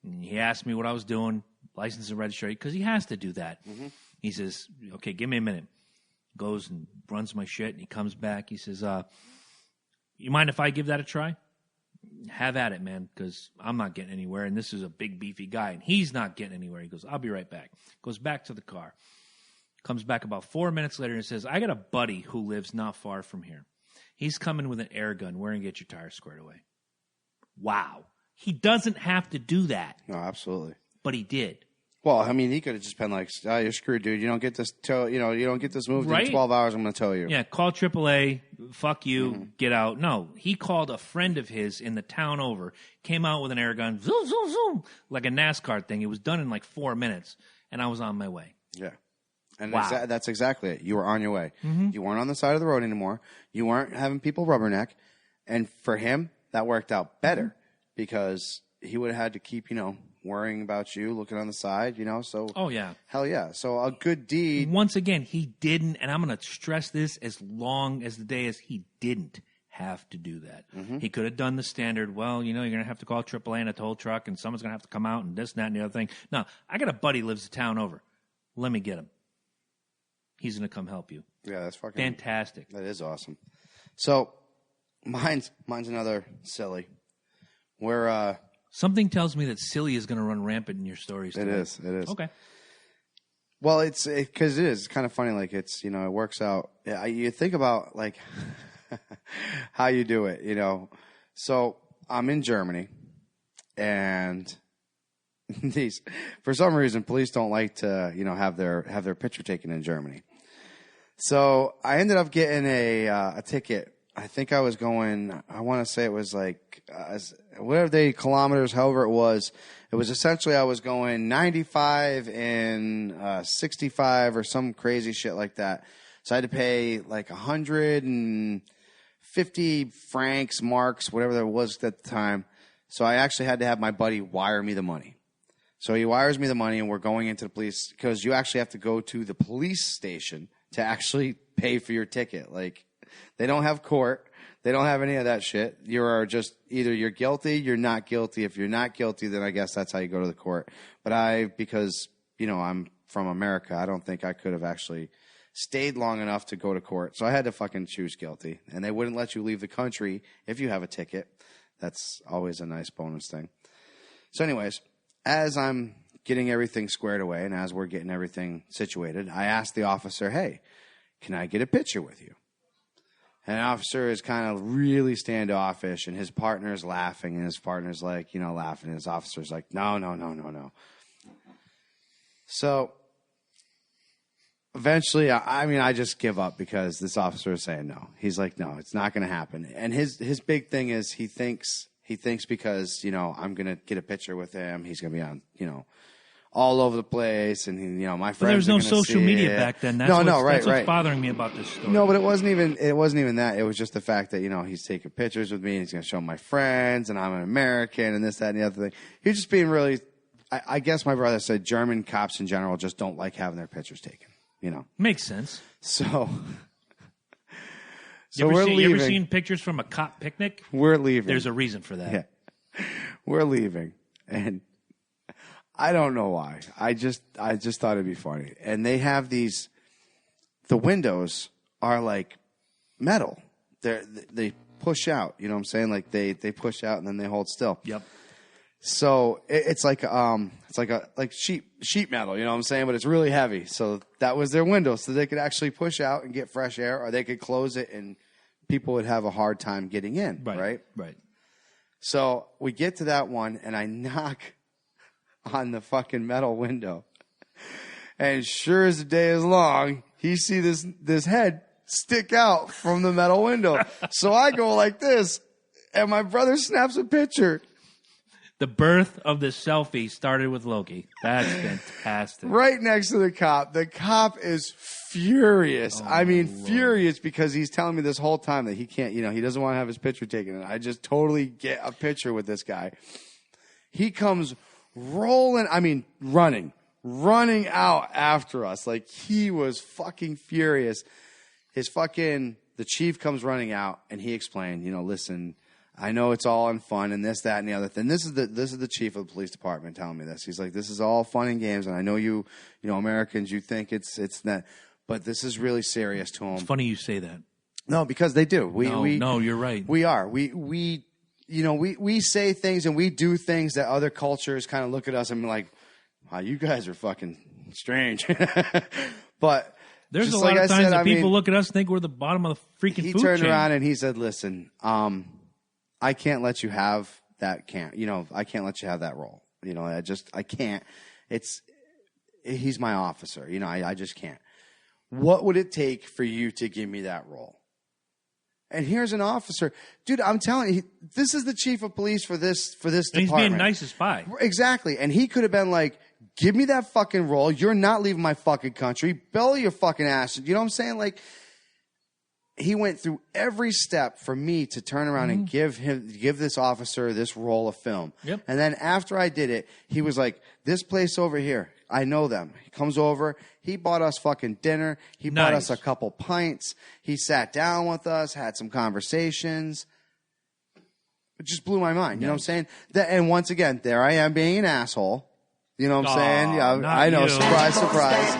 And he asked me what I was doing, license and registration, because he has to do that. Mm-hmm. He says, okay, give me a minute. Goes and runs my shit, and he comes back. He says, you mind if I give that a try? Have at it, man, because I'm not getting anywhere, and this is a big, beefy guy, and he's not getting anywhere. He goes, I'll be right back. Goes back to the car. Comes back about 4 minutes later and says, I got a buddy who lives not far from here. He's coming with an air gun. We're going to get your tires squared away. Wow. He doesn't have to do that. No, absolutely. But he did. Well, I mean, he could have just been like, "Oh, you're screwed, dude. You don't get this you don't get this moved Right? in 12 hours. I'm going to tow you." Yeah, call AAA. Fuck you. Get out. No, he called a friend of his in the town over. Came out with an air gun. Zoom, zoom, zoom. Like a NASCAR thing. It was done in like 4 minutes. And I was on my way. Yeah. And Wow. that's exactly it. You were on your way. Mm-hmm. You weren't on the side of the road anymore. You weren't having people rubberneck. And for him, that worked out better because he would have had to keep, worrying about you, looking on the side, so. Oh, yeah. Hell yeah. So a good deed. Once again, he didn't, and I'm going to stress this as long as the day is, he didn't have to do that. Mm-hmm. He could have done the standard, well, you're going to have to call AAA and a tow truck, and someone's going to have to come out and this, and that, and the other thing. No, I got a buddy who lives a town over. Let me get him. He's going to come help you. Yeah, that's fucking fantastic. That is awesome. So mine's another silly. Where something tells me that silly is going to run rampant in your stories. It is. Okay. Well, it's because it is kind of funny. Like it's it works out. Yeah, you think about like how you do it. So I'm in Germany, and these for some reason police don't like to have their picture taken in Germany. So I ended up getting a ticket. I think I was going, I want to say it was like, whatever the kilometers, however it was essentially I was going 95 and 65 or some crazy shit like that. So I had to pay like 150 francs, marks, whatever that was at the time. So I actually had to have my buddy wire me the money. So he wires me the money, and we're going into the police because you actually have to go to the police station to actually pay for your ticket. Like, they don't have court. They don't have any of that shit. You are just either you're guilty, you're not guilty. If you're not guilty, then I guess that's how you go to the court. But because I'm from America, I don't think I could have actually stayed long enough to go to court. So I had to fucking choose guilty. And they wouldn't let you leave the country if you have a ticket. That's always a nice bonus thing. So anyways, as I'm getting everything squared away and as we're getting everything situated, I asked the officer, hey, can I get a picture with you? And the officer is kind of really standoffish, and his partner is laughing, and his partner's like, laughing, and his officer's like, no. So eventually, I just give up because this officer is saying no. He's like, no, it's not going to happen. And his big thing is he thinks because, I'm going to get a picture with him, he's going to be on, all over the place, and my friends. But there was no social media it. back then. That's Right. what's bothering me about this story. No, but it wasn't even that. It was just the fact that he's taking pictures with me, and he's going to show my friends, and I'm an American, and this, that, and the other thing. He's just being really. I guess my brother said German cops in general just don't like having their pictures taken. Makes sense. So You we're leaving. You ever seen pictures from a cop picnic? We're leaving. There's a reason for that. Yeah. We're leaving, and I don't know why. I just thought it'd be funny. And they have the windows are like metal. They push out. You know what I'm saying? Like they push out and then they hold still. Yep. So it's like sheet metal. You know what I'm saying? But it's really heavy. So that was their window, so they could actually push out and get fresh air, or they could close it and people would have a hard time getting in. Right. Right. So we get to that one, and I knock on the fucking metal window. And sure as the day is long, he see this head stick out from the metal window. So I go like this, and my brother snaps a picture. The birth of the selfie started with Loki. That's fantastic. Right next to the cop. The cop is furious. Furious because he's telling me this whole time that he can't, he doesn't want to have his picture taken. And I just totally get a picture with this guy. He comes running out after us. Like, he was fucking furious. The chief comes running out, and he explained, listen, I know it's all in fun and this, that, and the other thing. This is the chief of the police department telling me this. He's like, this is all fun and games, and I know you Americans, you think it's that, but this is really serious to them. It's funny you say that. No, because they do. No, you're right. We are. We say things and we do things that other cultures kind of look at us and be like, wow, you guys are fucking strange. But there's a lot of times that people look at us and think we're the bottom of the freaking food chain. He turned around and he said, listen, I can't let you have that I can't let you have that role. I can't. He's my officer. I just can't. What would it take for you to give me that role? And here's an officer. Dude, I'm telling you, this is the chief of police for this department. He's being nice as pie. Exactly. And he could have been like, give me that fucking role. You're not leaving my fucking country. Belly your fucking ass. You know what I'm saying? Like, he went through every step for me to turn around and give this officer this roll of film. Yep. And then after I did it, he was like, this place over here, I know them. He comes over. He bought us fucking dinner. He bought us a couple pints. He sat down with us, had some conversations. It just blew my mind. You know what I'm saying? And once again, there I am being an asshole. You know what I'm saying? Yeah, I know. You. Surprise, surprise.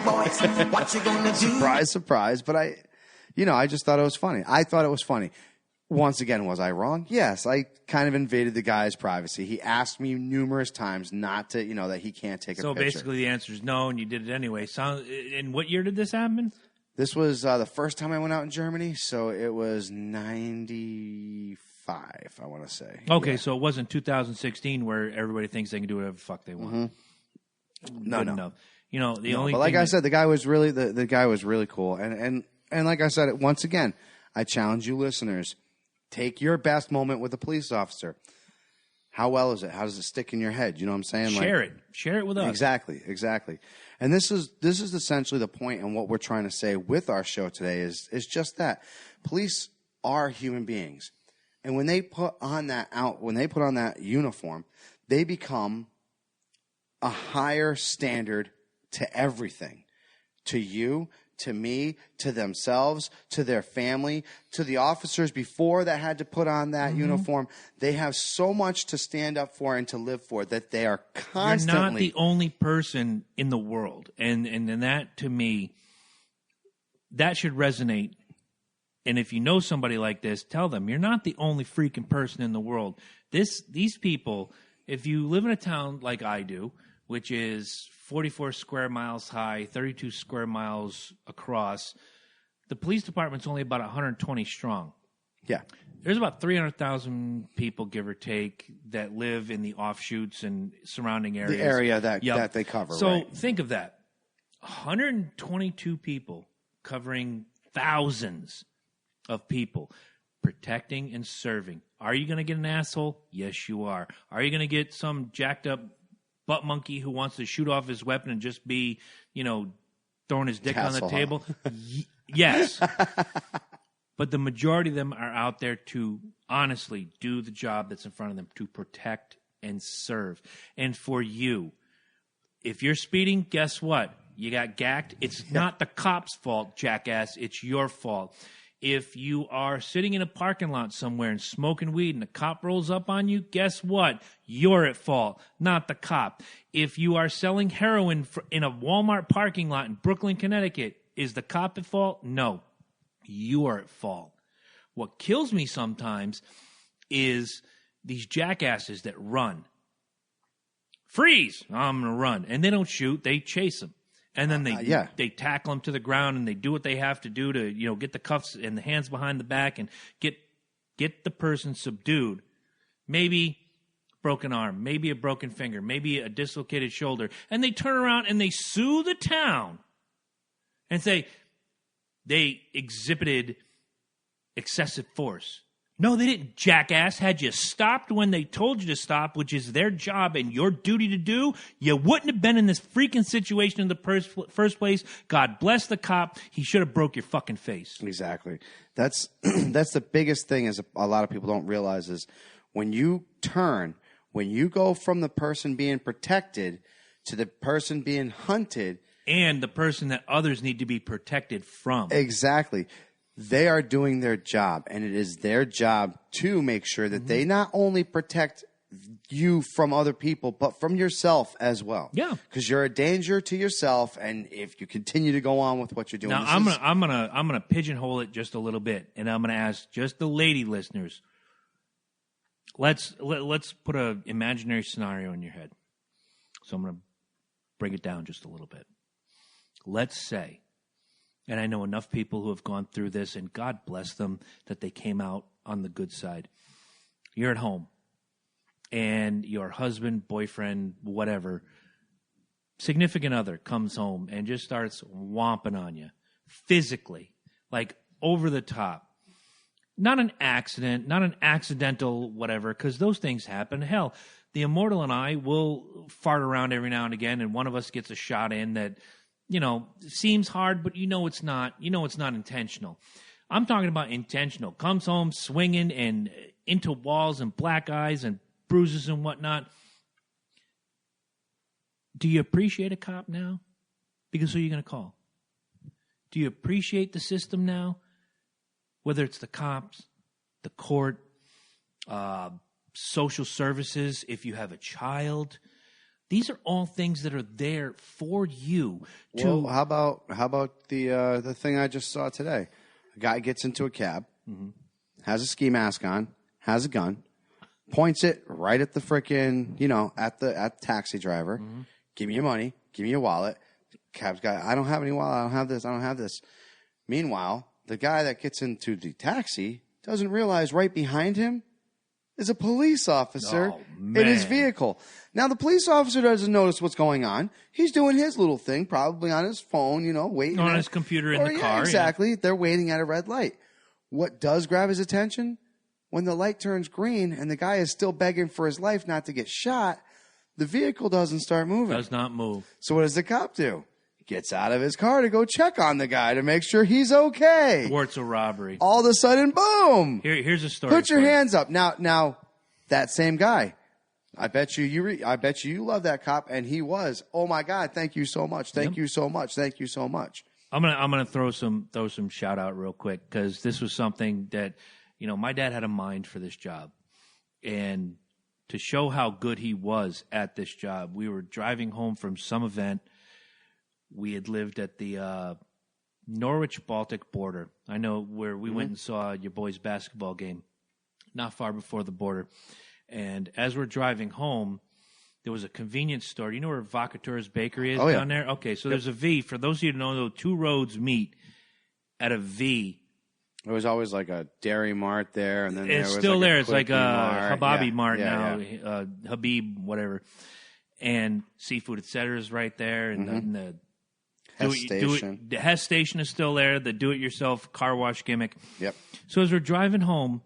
What you gonna do? Surprise, surprise. But I just thought it was funny. I thought it was funny. Once again, was I wrong? Yes. I kind of invaded the guy's privacy. He asked me numerous times not to, that he can't take a picture. So basically the answer is no, and you did it anyway. And what year did this happen? This was the first time I went out in Germany, so it was 95, I want to say. Okay, so it wasn't 2016 where everybody thinks they can do whatever the fuck they want. Mm-hmm. No. Enough. The only but like I said, the guy was really the guy was really cool. And like I said, once again, I challenge you listeners, take your best moment with a police officer. How well is it? How does it stick in your head? You know what I'm saying? Share it with us. Exactly. And this is essentially the point, and what we're trying to say with our show today is just that. Police are human beings. And when they put on that uniform, they become a higher standard to everything. To you, to me, to themselves, to their family, to the officers before that had to put on that uniform. They have so much to stand up for and to live for that they are constantly... You're not the only person in the world. And that, to me, that should resonate. And if you know somebody like this, tell them, you're not the only freaking person in the world. These people, if you live in a town like I do, which is 44 square miles high, 32 square miles across, the police department's only about 120 strong. Yeah. There's about 300,000 people, give or take, that live in the offshoots and surrounding areas. The area that they cover, So right? think of that. 122 people covering thousands of people, protecting and serving. Are you going to get an asshole? Yes, you are. Are you going to get some jacked up butt monkey who wants to shoot off his weapon and just be, throwing his dick on the table? Yes. But the majority of them are out there to honestly do the job that's in front of them, to protect and serve. And for you, if you're speeding, guess what? You got gacked. It's not the cop's fault, jackass. It's your fault. If you are sitting in a parking lot somewhere and smoking weed and the cop rolls up on you, guess what? You're at fault, not the cop. If you are selling heroin in a Walmart parking lot in Brooklyn, Connecticut, is the cop at fault? No, you are at fault. What kills me sometimes is these jackasses that run. Freeze! I'm going to run. And they don't shoot, they chase them. And then they tackle them to the ground and they do what they have to do to, get the cuffs and the hands behind the back and get the person subdued. maybe broken arm, maybe a broken finger, maybe a dislocated shoulder, and they turn around and they sue the town and say they exhibited excessive force. No, they didn't, jackass. Had you stopped when they told you to stop, which is their job and your duty to do, you wouldn't have been in this freaking situation in the first place. God bless the cop. He should have broke your fucking face. Exactly. That's that's the biggest thing is a lot of people don't realize is when you turn, when you go from the person being protected to the person being hunted. And the person that others need to be protected from. Exactly. They are doing their job, and it is their job to make sure that they not only protect you from other people, but from yourself as well. Yeah, because you're a danger to yourself, and if you continue to go on with what you're doing, now I'm gonna pigeonhole it just a little bit, and I'm gonna ask just the lady listeners. Let's put an imaginary scenario in your head. So I'm gonna bring it down just a little bit. Let's say. And I know enough people who have gone through this, and God bless them that they came out on the good side. You're at home, and your husband, boyfriend, whatever, significant other comes home and just starts whomping on you physically, like over the top. Not an accident, not an accidental whatever, because those things happen. Hell, the Immortal and I will fart around every now and again, and one of us gets a shot in that, you know, seems hard, but you know it's not. You know it's not intentional. I'm talking about intentional. Comes home swinging and into walls and black eyes and bruises and whatnot. Do you appreciate a cop now? Because who are you going to call? Do you appreciate the system now? Whether it's the cops, the court, social services, if you have a child. These are all things that are there for you. Well, how about the thing I just saw today? A guy gets into a cab, has a ski mask on, has a gun, points it right at the frickin', at the taxi driver. Give me your money. Give me your wallet. Cab's guy, I don't have any wallet. I don't have this. I don't have this. Meanwhile, the guy that gets into the taxi doesn't realize right behind him is a police officer in his vehicle. Now, the police officer doesn't notice what's going on. He's doing his little thing, probably on his phone, waiting. On his computer in the car. Exactly. Yeah. They're waiting at a red light. What does grab his attention? When the light turns green and the guy is still begging for his life not to get shot, the vehicle doesn't start moving. Does not move. So what does the cop do? Gets out of his car to go check on the guy to make sure he's okay. Thwarts a robbery. All of a sudden, boom. Here's a story. Put your hands up. Now, that same guy, I bet you love that cop, and he was. Oh my God! Thank you so much. Thank you so much. Thank you so much. I'm gonna throw some shout out real quick because this was something that my dad had a mind for this job, and to show how good he was at this job, we were driving home from some event. We had lived at the Norwich Baltic border. I know where we went and saw your boys' basketball game, not far before the border. And as we're driving home, there was a convenience store. You know where Vacatura's Bakery is down there? Okay, so there's a V. For those of you who don't know, two roads meet at a V. There was always like a Dairy Mart there, and then it's still there. It's like a Hababi Mart now, Habib, whatever. And Seafood Etc. is right there, and the the Hess Station is still there. The do-it-yourself car wash gimmick. Yep. So as we're driving home,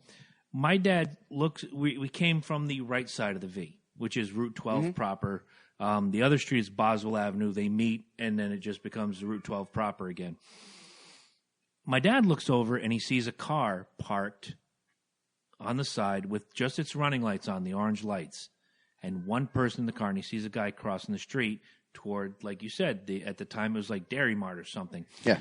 my dad looks. We came from the right side of the V, which is Route 12 proper. The other street is Boswell Avenue. They meet, and then it just becomes Route 12 proper again. My dad looks over, and he sees a car parked on the side with just its running lights on, the orange lights, and one person in the car, and he sees a guy crossing the street toward, like you said, at the time it was like Dairy Mart or something. Yeah.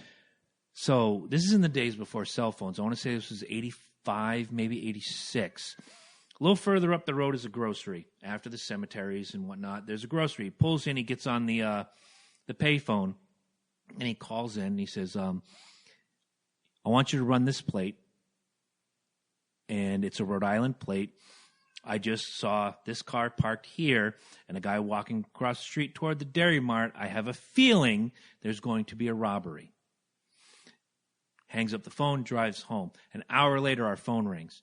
So this is in the days before cell phones. I want to say this was 85, maybe 86. A little further up the road is a grocery. After the cemeteries and whatnot, there's a grocery. He pulls in, he gets on the payphone, and he calls in, and he says, I want you to run this plate, and it's a Rhode Island plate. I just saw this car parked here and a guy walking across the street toward the Dairy Mart. I have a feeling there's going to be a robbery. Hangs up the phone, drives home. An hour later, our phone rings.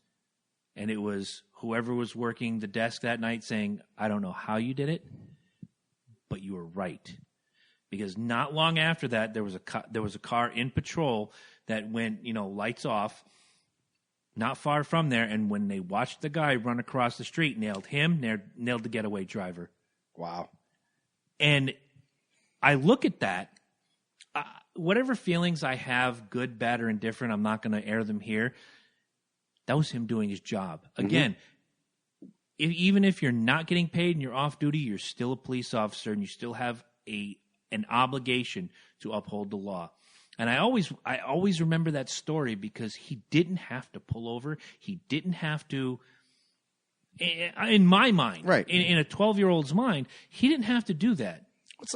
And it was whoever was working the desk that night saying, I don't know how you did it, but you were right. Because not long after that, there was a car in patrol that went, lights off, not far from there, and when they watched the guy run across the street, nailed him, nailed the getaway driver. Wow. And I look at that, whatever feelings I have, good, bad, or indifferent, I'm not going to air them here. That was him doing his job. Again, even if you're not getting paid and you're off duty, you're still a police officer and you still have an obligation to uphold the law. And I always remember that story because he didn't have to pull over. He didn't have to, in my mind, right? In a 12-year-old's mind, he didn't have to do that.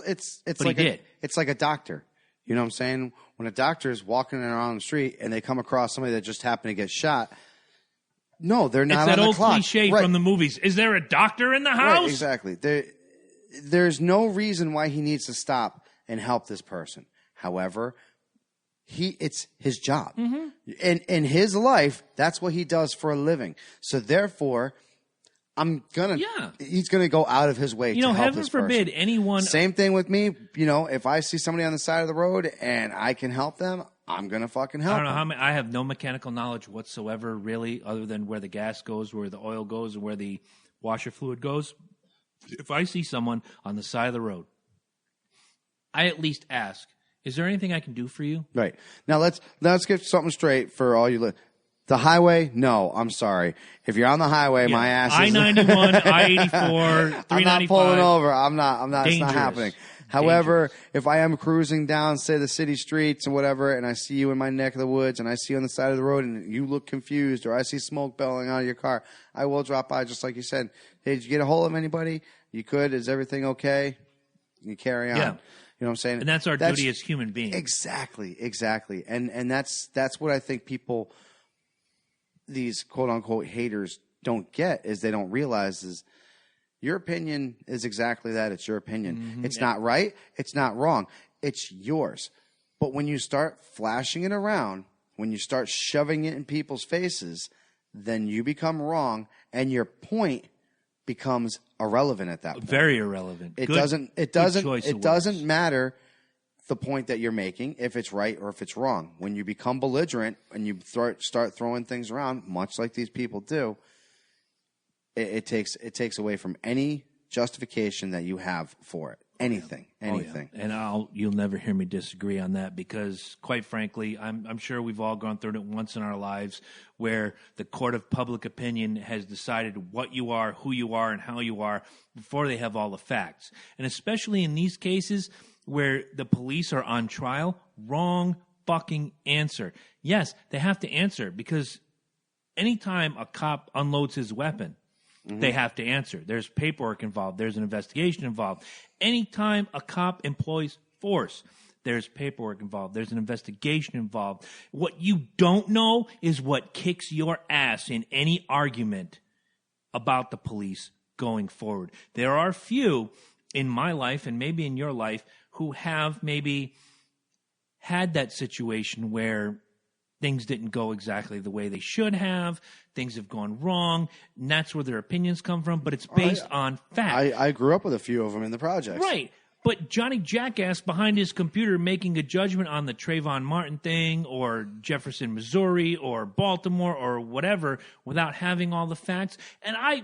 It's but like he did. It's like a doctor. You know what I'm saying? When a doctor is walking around the street and they come across somebody that just happened to get shot, no, they're not it's on the that clock. old cliche right. from the movies. Is there a doctor in the house? Right, exactly. There's no reason why he needs to stop and help this person. However, it's his job. In his life, that's what he does for a living. So therefore, he's gonna go out of his way to help heaven this forbid person. anyone. Same thing with me. If I see somebody on the side of the road and I can help them, I'm gonna fucking help. I don't know them. how many. I have no mechanical knowledge whatsoever, really, other than where the gas goes, where the oil goes, and where the washer fluid goes. If I see someone on the side of the road, I at least ask, "Is there anything I can do for you?" Right. Now let's get something straight for all you. The highway? No, I'm sorry. If you're on the highway, my ass is I-91, I-84, 395. I'm not pulling over. I'm not. It's not Dangerous. happening. However, if I am cruising down, say, the city streets or whatever, and I see you in my neck of the woods, and I see you on the side of the road, and you look confused, or I see smoke billowing out of your car, I will drop by, just like you said. Hey, did you get a hold of anybody? You could. Is everything okay? You carry on. Yeah. You know what I'm saying? And that's our duty as human beings. Exactly. And that's what I think people, these quote unquote haters, don't get, is they don't realize is your opinion is exactly that. It's your opinion. It's not right. It's not wrong. It's yours. But when you start flashing it around, when you start shoving it in people's faces, then you become wrong, and your point becomes irrelevant at that point. Very irrelevant. It Good choice of doesn't words. matter the point that you're making, if it's right or if it's wrong. When you become belligerent and you start throwing things around, much like these people do, it takes away from any justification that you have for it. Anything. And you'll never hear me disagree on that because, quite frankly, I'm sure we've all gone through it once in our lives where the court of public opinion has decided what you are, who you are, and how you are before they have all the facts. And especially in these cases where the police are on trial, wrong fucking answer. Yes, they have to answer because anytime a cop unloads his weapon, they have to answer. There's paperwork involved. There's an investigation involved. Anytime a cop employs force, there's paperwork involved. There's an investigation involved. What you don't know is what kicks your ass in any argument about the police going forward. There are few in my life and maybe in your life who have maybe had that situation where things didn't go exactly the way they should have. Things have gone wrong. And that's where their opinions come from. But it's based on fact. I grew up with a few of them in the projects. Right. But Johnny Jackass behind his computer making a judgment on the Trayvon Martin thing or Jefferson, Missouri or Baltimore or whatever without having all the facts. And I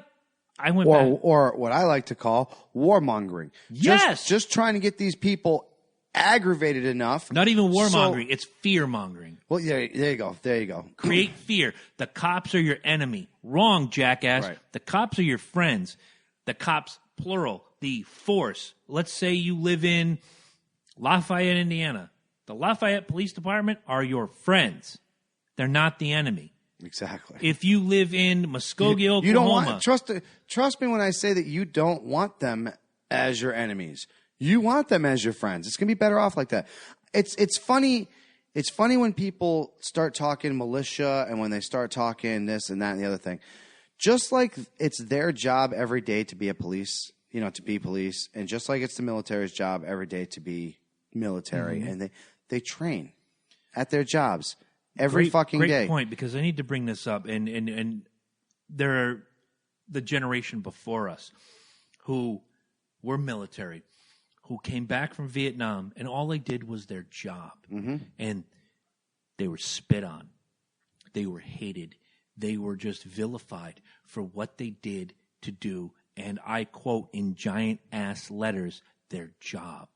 went back. Or what I like to call warmongering. Yes. Just trying to get these people aggravated enough. Not even warmongering. It's fear-mongering. Well, there you go. Create fear. The cops are your enemy. Wrong, jackass. Right. The cops are your friends. The cops, plural, the force. Let's say you live in Lafayette, Indiana. The Lafayette Police Department are your friends. They're not the enemy. Exactly. If you live in Muskogee, Oklahoma. You don't want, trust me when I say that you don't want them as your enemies. You want them as your friends. It's going to be better off like that. It's funny. It's funny when people start talking militia and when they start talking this and that and the other thing. Just like it's their job every day to be a police, to be police, and just like it's the military's job every day to be military, and they train at their jobs every fucking day. Great point, because I need to bring this up, and there are the generation before us who were military, who came back from Vietnam, and all they did was their job. And they were spit on. They were hated. They were just vilified for what they did to do, and I quote in giant-ass letters, their job.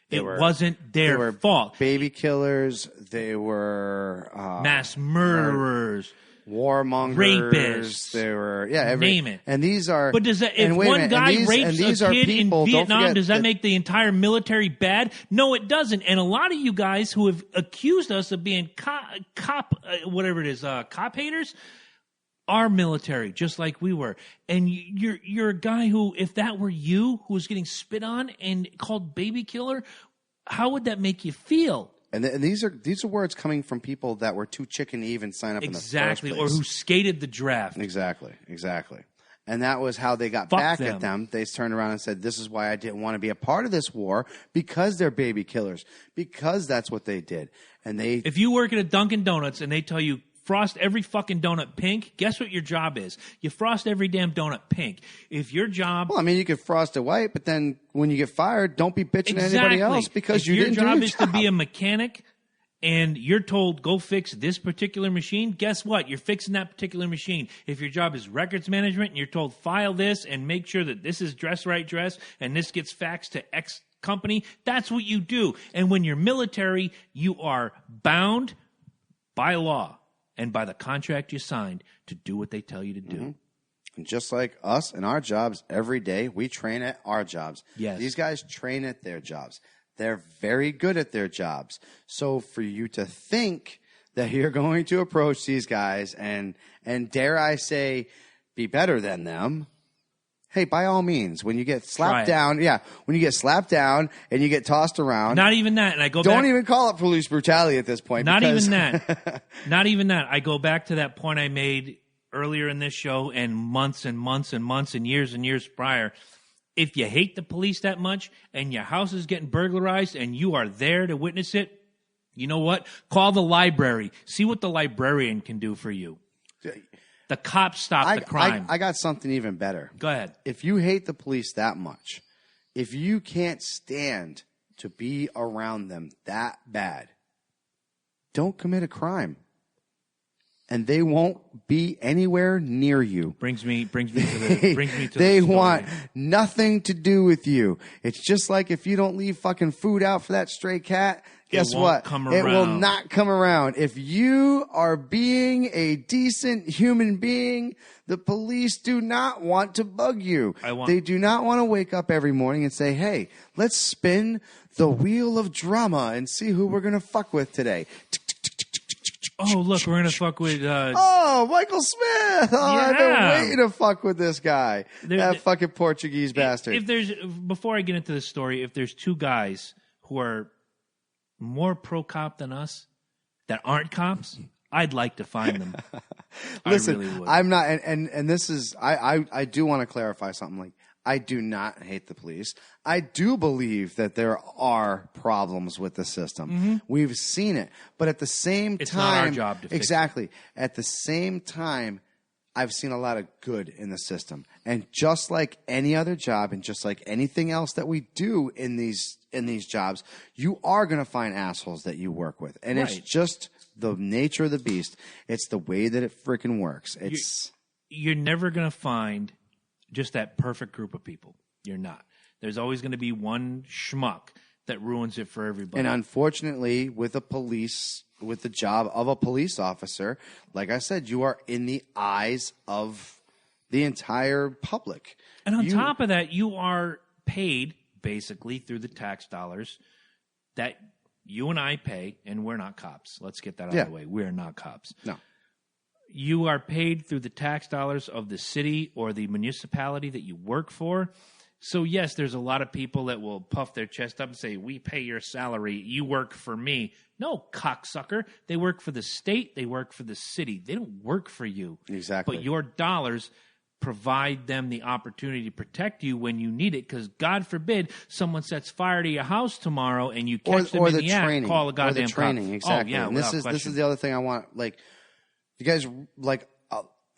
It wasn't their fault. Baby killers. They were Mass murderers. Warmongers, rapists, they were name it. And these are. But does that if one guy rapes a kid in Vietnam, does that make the entire military bad? No, it doesn't. And a lot of you guys who have accused us of being cop haters, are military, just like we were. And you're a guy who, if that were you, who was getting spit on and called baby killer, how would that make you feel? And these are words coming from people that were too chicken to even sign up in the first place. Or who skated the draft. Exactly. And that was how they got back at them. They turned around and said, this is why I didn't want to be a part of this war, because they're baby killers, because that's what they did. And if you work at a Dunkin' Donuts and they tell you, frost every fucking donut pink, guess what your job is? You frost every damn donut pink. If your job... Well, I mean, you could frost it white, but then when you get fired, don't be bitching at anybody else because if you didn't do your job. Your job is to be a mechanic and you're told, go fix this particular machine, guess what? You're fixing that particular machine. If your job is records management and you're told, file this and make sure that this is right dress and this gets faxed to X company, that's what you do. And when you're military, you are bound by law and by the contract you signed to do what they tell you to do. Mm-hmm. And just like us in our jobs every day, we train at our jobs. Yes. These guys train at their jobs. They're very good at their jobs. So for you to think that you're going to approach these guys and dare I say, be better than them, hey, by all means, when you get slapped down, when you get slapped down and you get tossed around. Not even that. And I go don't back, even call it police brutality at this point. Not even that. Not even that. I go back to that point I made earlier in this show and months and months and months and years prior. If you hate the police that much and your house is getting burglarized and you are there to witness it, you know what? Call the library. See what the librarian can do for you. The cops stop the crime. I got something even better. Go ahead. If you hate the police that much, if you can't stand to be around them that bad, don't commit a crime. And they won't be anywhere near you. Brings me to the They story. want nothing to do with you. It's just like if you don't leave fucking food out for that stray cat, guess what? It will not come around. If you are being a decent human being, the police do not want to bug you. They do not want to wake up every morning and say, hey, let's spin the wheel of drama and see who we're going to fuck with today. Oh, look, we're going to fuck with... Michael Smith! I've been waiting to fuck with this guy. That fucking Portuguese bastard. Before I get into the story, if there's two guys who are more pro-cop than us that aren't cops, I'd like to find them. Listen, I really would. I'm not... And this is... I do want to clarify something. Like, I do not hate the police. I do believe that there are problems with the system. Mm-hmm. We've seen it. But at the same time... It's not our job to fix it. At the same time, I've seen a lot of good in the system. And just like any other job and just like anything else that we do in these jobs, you are going to find assholes that you work with. And it's just the nature of the beast. It's the way that it freaking works. You're never going to find... just that perfect group of people. You're not. There's always going to be one schmuck that ruins it for everybody. And unfortunately, with the job of a police officer, like I said, you are in the eyes of the entire public. And on top of that, you are paid basically through the tax dollars that you and I pay, and we're not cops. Let's get that out of the way. We're not cops. No. You are paid through the tax dollars of the city or the municipality that you work for. So, yes, there's a lot of people that will puff their chest up and say, we pay your salary, you work for me. No, cocksucker. They work for the state, they work for the city. They don't work for you. Exactly. But your dollars provide them the opportunity to protect you when you need it, because God forbid someone sets fire to your house tomorrow and you catch them in the act, call a goddamn training, cop. exactly. Oh, yeah, and this is the other thing I want, like, you guys, like,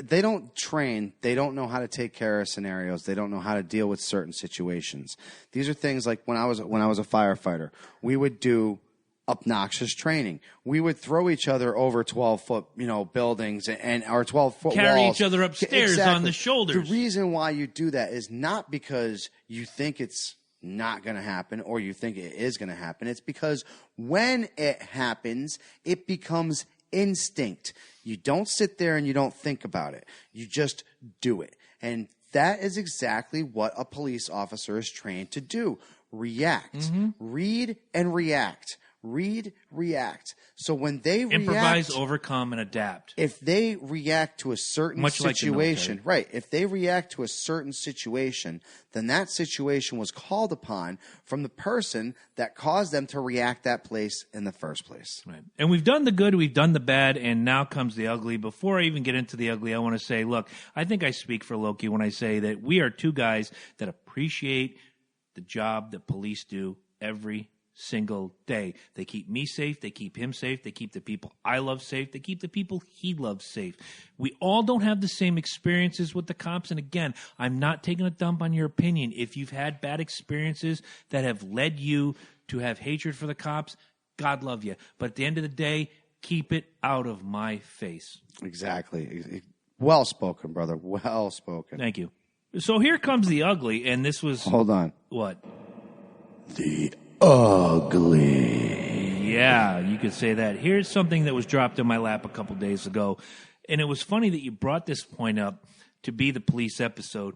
they don't train. They don't know how to take care of scenarios. They don't know how to deal with certain situations. These are things like when I was a firefighter, we would do obnoxious training. We would throw each other over 12-foot, buildings and our 12-foot Carry walls. each other upstairs on the shoulders. The reason why you do that is not because you think it's not going to happen or you think it is going to happen. It's because when it happens, it becomes instinct. You don't sit there and you don't think about it. You just do it. And that is exactly what a police officer is trained to do. React. Mm-hmm. Read and react. Read, react. So when they improvise, overcome, and adapt. If they react to a certain Much situation, like right? If they react to a certain situation, then that situation was called upon from the person that caused them to react that place in the first place. Right. And we've done the good, we've done the bad, and now comes the ugly. Before I even get into the ugly, I want to say, look, I think I speak for Loki when I say that we are two guys that appreciate the job that police do every single day. They keep me safe. They keep him safe. They keep the people I love safe. They keep the people he loves safe. We all don't have the same experiences with the cops. And again, I'm not taking a dump on your opinion. If you've had bad experiences that have led you to have hatred for the cops, God love you. But at the end of the day, keep it out of my face. Exactly. Well spoken, brother. Well spoken. Thank you. So here comes the ugly, and this was... Hold on. What? The ugly. Yeah, you could say that. Here's something that was dropped in my lap a couple days ago. And it was funny that you brought this point up to be the police episode.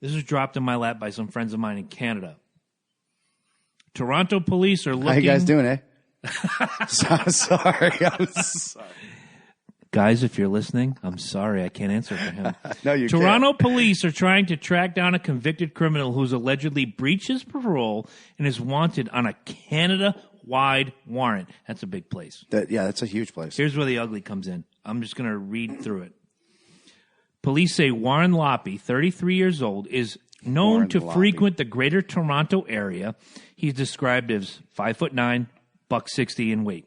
This was dropped in my lap by some friends of mine in Canada. Toronto police are looking... How you guys doing, eh? Sorry. I'm sorry. Guys, if you're listening, I'm sorry. I can't answer for him. No, you Toronto can't. police are trying to track down a convicted criminal who's allegedly breached his parole and is wanted on a Canada-wide warrant. That's a big place. That's a huge place. Here's where the ugly comes in. I'm just going to read through it. Police say Warren Loppy, 33 years old, is known Warren to Loppy. frequent the greater Toronto area. He's described as 5'9", $160 in weight.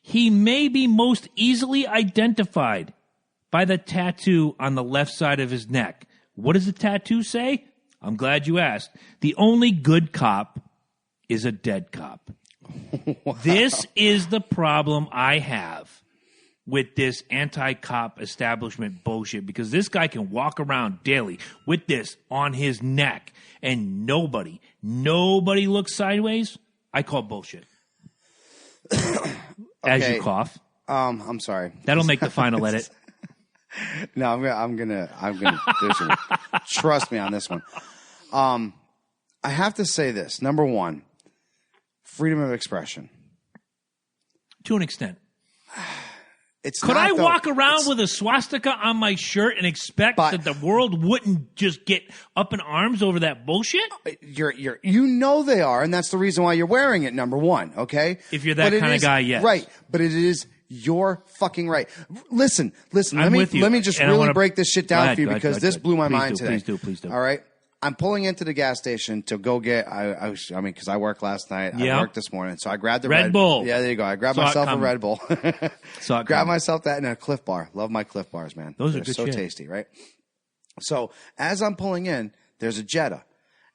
He may be most easily identified by the tattoo on the left side of his neck. What does the tattoo say? I'm glad you asked. The only good cop is a dead cop. Wow. This is the problem I have with this anti-cop establishment bullshit, because this guy can walk around daily with this on his neck and nobody looks sideways. I call bullshit. As Okay. you cough. I'm sorry. That'll make the final edit. No, I'm gonna. Trust me on this one. I have to say this. Number one, freedom of expression. To an extent. It's Could not, I though. walk around It's- with a swastika on my shirt and expect that the world wouldn't just get up in arms over that bullshit? You know they are, and that's the reason why you're wearing it. Number one, okay. If you're that But it kind of is- guy, yes. right. But it is your fucking right. Listen. I'm with you. Let me just And I really wanna- break this shit Go down ahead, for you go ahead, because go this ahead. blew my Please mind do, today. please do. All right. I'm pulling into the gas station to go get. Because I worked last night. Yeah. I worked this morning, so I grabbed the Red Bull. Yeah, there you go. I grabbed Saw it myself a coming. Red Bull. Saw it Grabbed coming. myself that and a Cliff Bar. Love my Cliff Bars, man. Those are They're good so shit. tasty, right? So as I'm pulling in, there's a Jetta,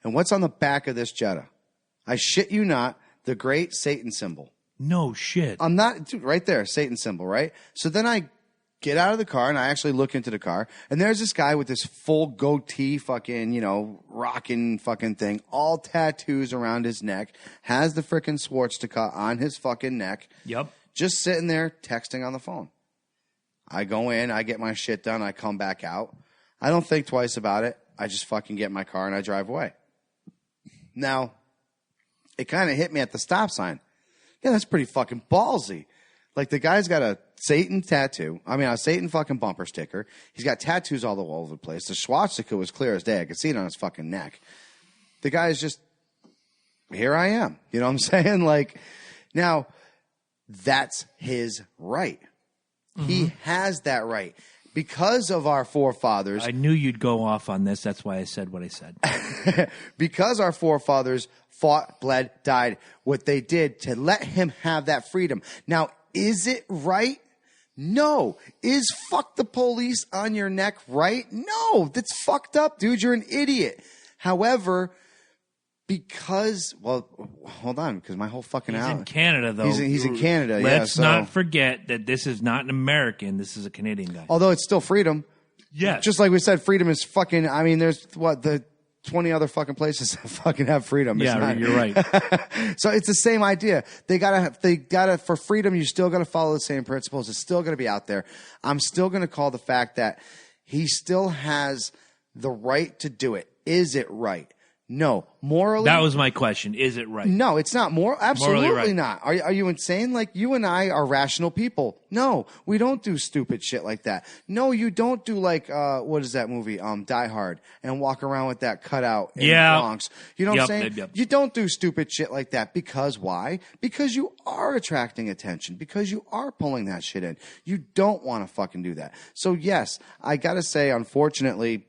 and what's on the back of this Jetta? I shit you not, the great Satan symbol. No shit. I'm not dude, right there, Satan symbol, right? So then I get out of the car and I actually look into the car, and there's this guy with this full goatee, fucking, rocking fucking thing, all tattoos around his neck, has the frickin' swastika on his fucking neck, Yep. just sitting there texting on the phone. I go in, I get my shit done, I come back out. I don't think twice about it. I just fucking get in my car and I drive away. Now, it kind of hit me at the stop sign. Yeah, that's pretty fucking ballsy. Like, the guy's got a Satan tattoo. I mean, a Satan fucking bumper sticker. He's got tattoos all over the place. The swastika was clear as day. I could see it on his fucking neck. The guy's just, here I am. You know what I'm saying? Like, now, that's his right. Mm-hmm. He has that right. Because of our forefathers, I knew you'd go off on this. That's why I said what I said. because our forefathers fought, bled, died, what they did to let him have that freedom. Now, is it right? No. Is fuck the police on your neck right? No. That's fucked up, dude. You're an idiot. However, because, well, hold on, because my whole fucking He's in Canada, though. He's in Canada, Let's yeah. not forget that this is not an American. This is a Canadian guy. Although it's still freedom. Yes. Just like we said, freedom is fucking, I mean, there's the 20 other fucking places that fucking have freedom. It's not, you're right. So it's the same idea. They gotta, for freedom, you still gotta follow the same principles. It's still gonna be out there. I'm still gonna call the fact that he still has the right to do it. Is it right? No. Morally? That was my question. Is it right? No, it's not. Absolutely right. not. Are you insane? Like, you and I are rational people. No, we don't do stupid shit like that. No, you don't do like, what is that movie? Die Hard, and walk around with that cutout in the Bronx. You know what I'm saying? Yep. You don't do stupid shit like that. Because why? Because you are attracting attention. Because you are pulling that shit in. You don't want to fucking do that. So yes, I gotta say, unfortunately,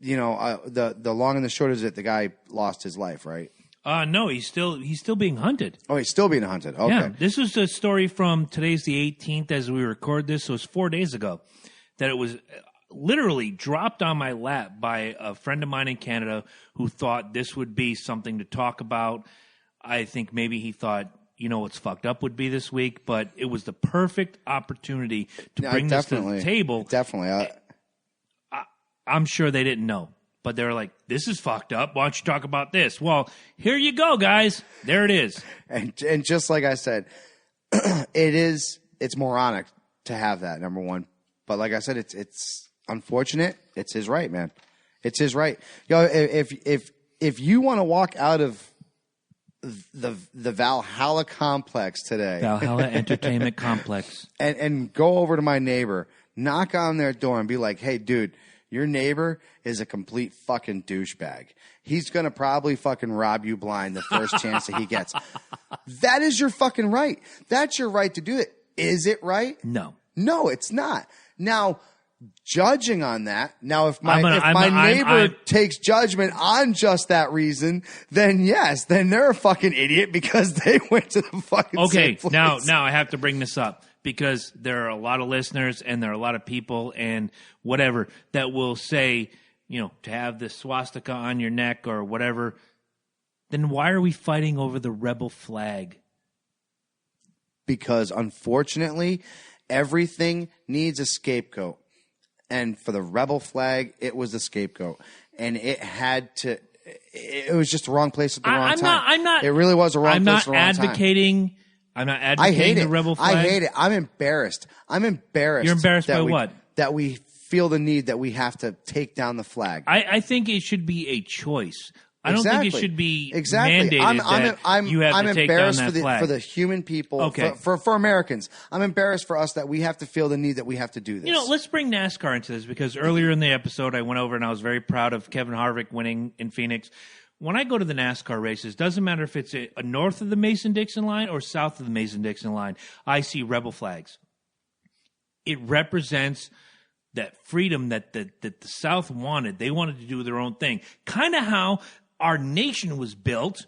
you know, the long and the short is that the guy lost his life, right? No, he's still being hunted. Oh, he's still being hunted. Okay. Yeah, this was a story from today's the 18th as we record this, so it's 4 days ago that it was literally dropped on my lap by a friend of mine in Canada who thought this would be something to talk about. I think maybe he thought, you know, what's fucked up would be this week, but it was the perfect opportunity to bring this to the table. Definitely. I'm sure they didn't know, but they were like, this is fucked up. Why don't you talk about this? Well, here you go, guys. There it is. And just like I said, it's moronic to have that, number one. But like I said, it's unfortunate. It's his right, man. It's his right. Yo, if you want to walk out of the Valhalla complex today, Valhalla Entertainment Complex, and go over to my neighbor, knock on their door and be like, hey, dude, your neighbor is a complete fucking douchebag. He's going to probably fucking rob you blind the first chance that he gets. That is your fucking right. That's your right to do it. Is it right? No. No, it's not. Now, judging on that, now if my neighbor takes judgment on just that reason, then yes, then they're a fucking idiot because they went to the fucking same place. Now I have to bring this up. Because there are a lot of listeners and there are a lot of people and whatever that will say, you know, to have the swastika on your neck or whatever, then why are we fighting over the rebel flag? Because unfortunately, everything needs a scapegoat. And for the rebel flag, it was the scapegoat. And it was just the wrong place at the wrong time. It really was the wrong place at the wrong time. I'm not advocating the rebel flag. I hate it. I'm embarrassed. You're embarrassed by what? That we feel the need that we have to take down the flag. I think it should be a choice. I don't think it should be mandated you have to take down that flag. For the human people, okay. for Americans. I'm embarrassed for us that we have to feel the need that we have to do this. You know, let's bring NASCAR into this because earlier in the episode I went over and I was very proud of Kevin Harvick winning in Phoenix. When I go to the NASCAR races, doesn't matter if it's a north of the Mason-Dixon line or south of the Mason-Dixon line, I see rebel flags. It represents that freedom that the South wanted. They wanted to do their own thing. Kind of how our nation was built,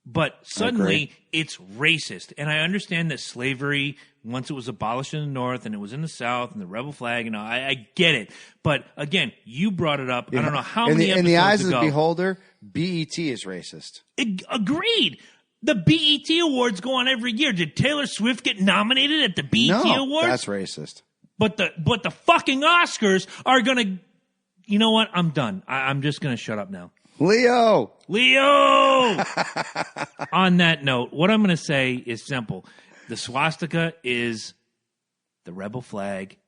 but suddenly it's racist. And I understand that slavery, once it was abolished in the North and it was in the South and the rebel flag, you know, I get it. But again, you brought it up. I don't know how many episodes ago. In the eyes of the beholder, BET is racist. Agreed. The BET Awards go on every year. Did Taylor Swift get nominated at the BET Awards? That's racist. But the fucking Oscars are going to... You know what? I'm done. I'm just going to shut up now. Leo! On that note, what I'm going to say is simple. The swastika is the rebel flag.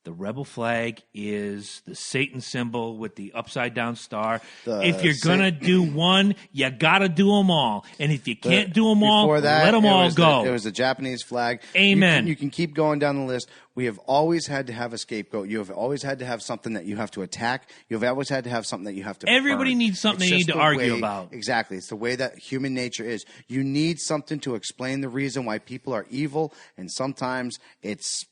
The rebel flag is the Satan symbol with the upside down star. If you're going to do one, you got to do them all. And if you can't do them all, let them all go. It was the Japanese flag. Amen. You can keep going down the list. We have always had to have a scapegoat. You have always had to have something that you have to attack. You have always had to have something that you have to Everybody burn. needs something they need to argue about. Exactly. It's the way that human nature is. You need something to explain the reason why people are evil, and sometimes it's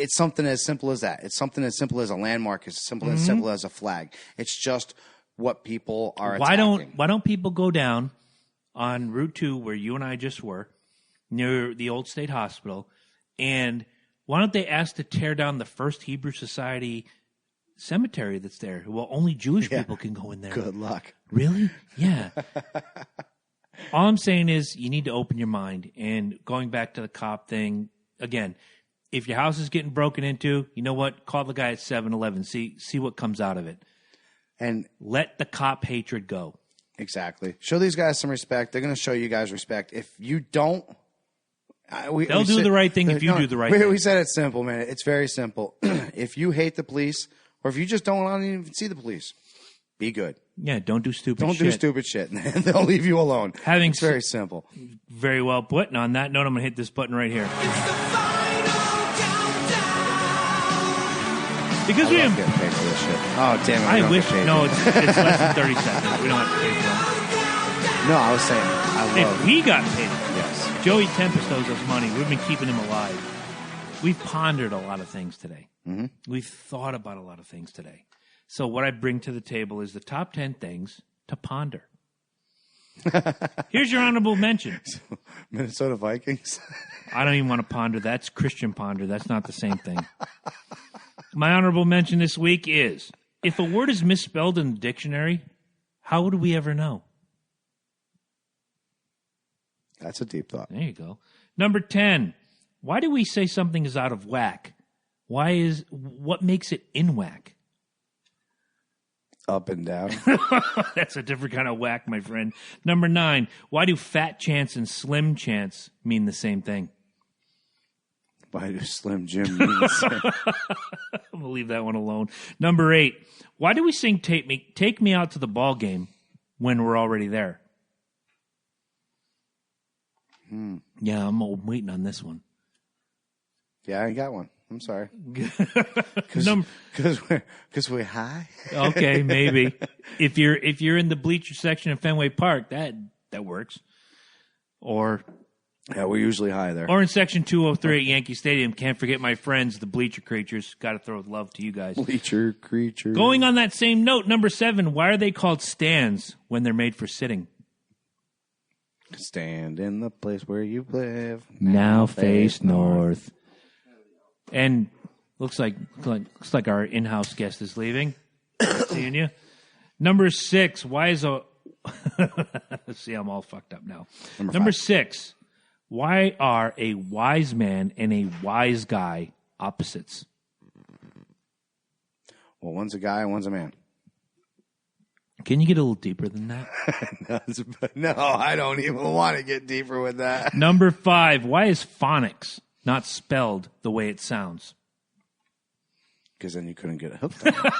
something as simple as that. It's something as simple as a landmark. It's simple as simple as a flag. It's just what people are attacking. Why don't people go down on Route 2 where you and I just were, near the old state hospital, and Why don't they ask to tear down the First Hebrew Society cemetery that's there? Well, only Jewish people can go in there. Good luck. Really? Yeah. All I'm saying is you need to open your mind. And going back to the cop thing, again, if your house is getting broken into, you know what? Call the guy at 7-Eleven. See what comes out of it. And let the cop hatred go. exactly. Show these guys some respect. They're going to show you guys respect. If you don't, they'll do the right thing if you do the right thing. We said it's simple, man. It's very simple. If you hate the police, or if you just don't want to even see the police, be good. Yeah, don't do stupid shit. Don't do stupid shit. They'll leave you alone. It's very simple. Very well put. And on that note, I'm going to hit this button right here. Because we have getting paid for this shit. Oh, damn it. I wish. No, it's less than 30 seconds. We don't have to pay for that. No, I was saying, if we got paid. Yes. Joey Tempest owes us money. We've been keeping him alive. We've pondered a lot of things today. Mm-hmm. We've thought about a lot of things today. So what I bring to the table is the top 10 things to ponder. Here's your honorable mention. Minnesota Vikings. I don't even want to ponder. That's Christian ponder. That's not the same thing. My honorable mention this week is, if a word is misspelled in the dictionary, how would we ever know? That's a deep thought. There you go. Number 10, why do we say something is out of whack? What makes it in whack? Up and down. That's a different kind of whack, my friend. Number 9, why do fat chance and slim chance mean the same thing? Why do Slim Jim mean the same? I'm going to leave that one alone. Number 8, why do we sing Take Me Out to the Ball Game when we're already there? Yeah, I'm waiting on this one. Yeah, I ain't got one. I'm sorry. Because we're high. Okay, maybe. If you're in the bleacher section of Fenway Park, that works. Or yeah, we're usually high there. Or in section 203 at Yankee Stadium. Can't forget my friends, the bleacher creatures. Got to throw love to you guys. Bleacher creatures. Going on that same note, number 7, why are they called stands when they're made for sitting? Stand in the place where you live. Now face north. And looks like our in-house guest is leaving. Seeing you. Number 6, why is a... See, I'm all fucked up now. Number 6, why are a wise man and a wise guy opposites? Well, one's a guy and one's a man. Can you get a little deeper than that? No, I don't even want to get deeper with that. Number 5, why is phonics not spelled the way it sounds? Because then you couldn't get a hooked on.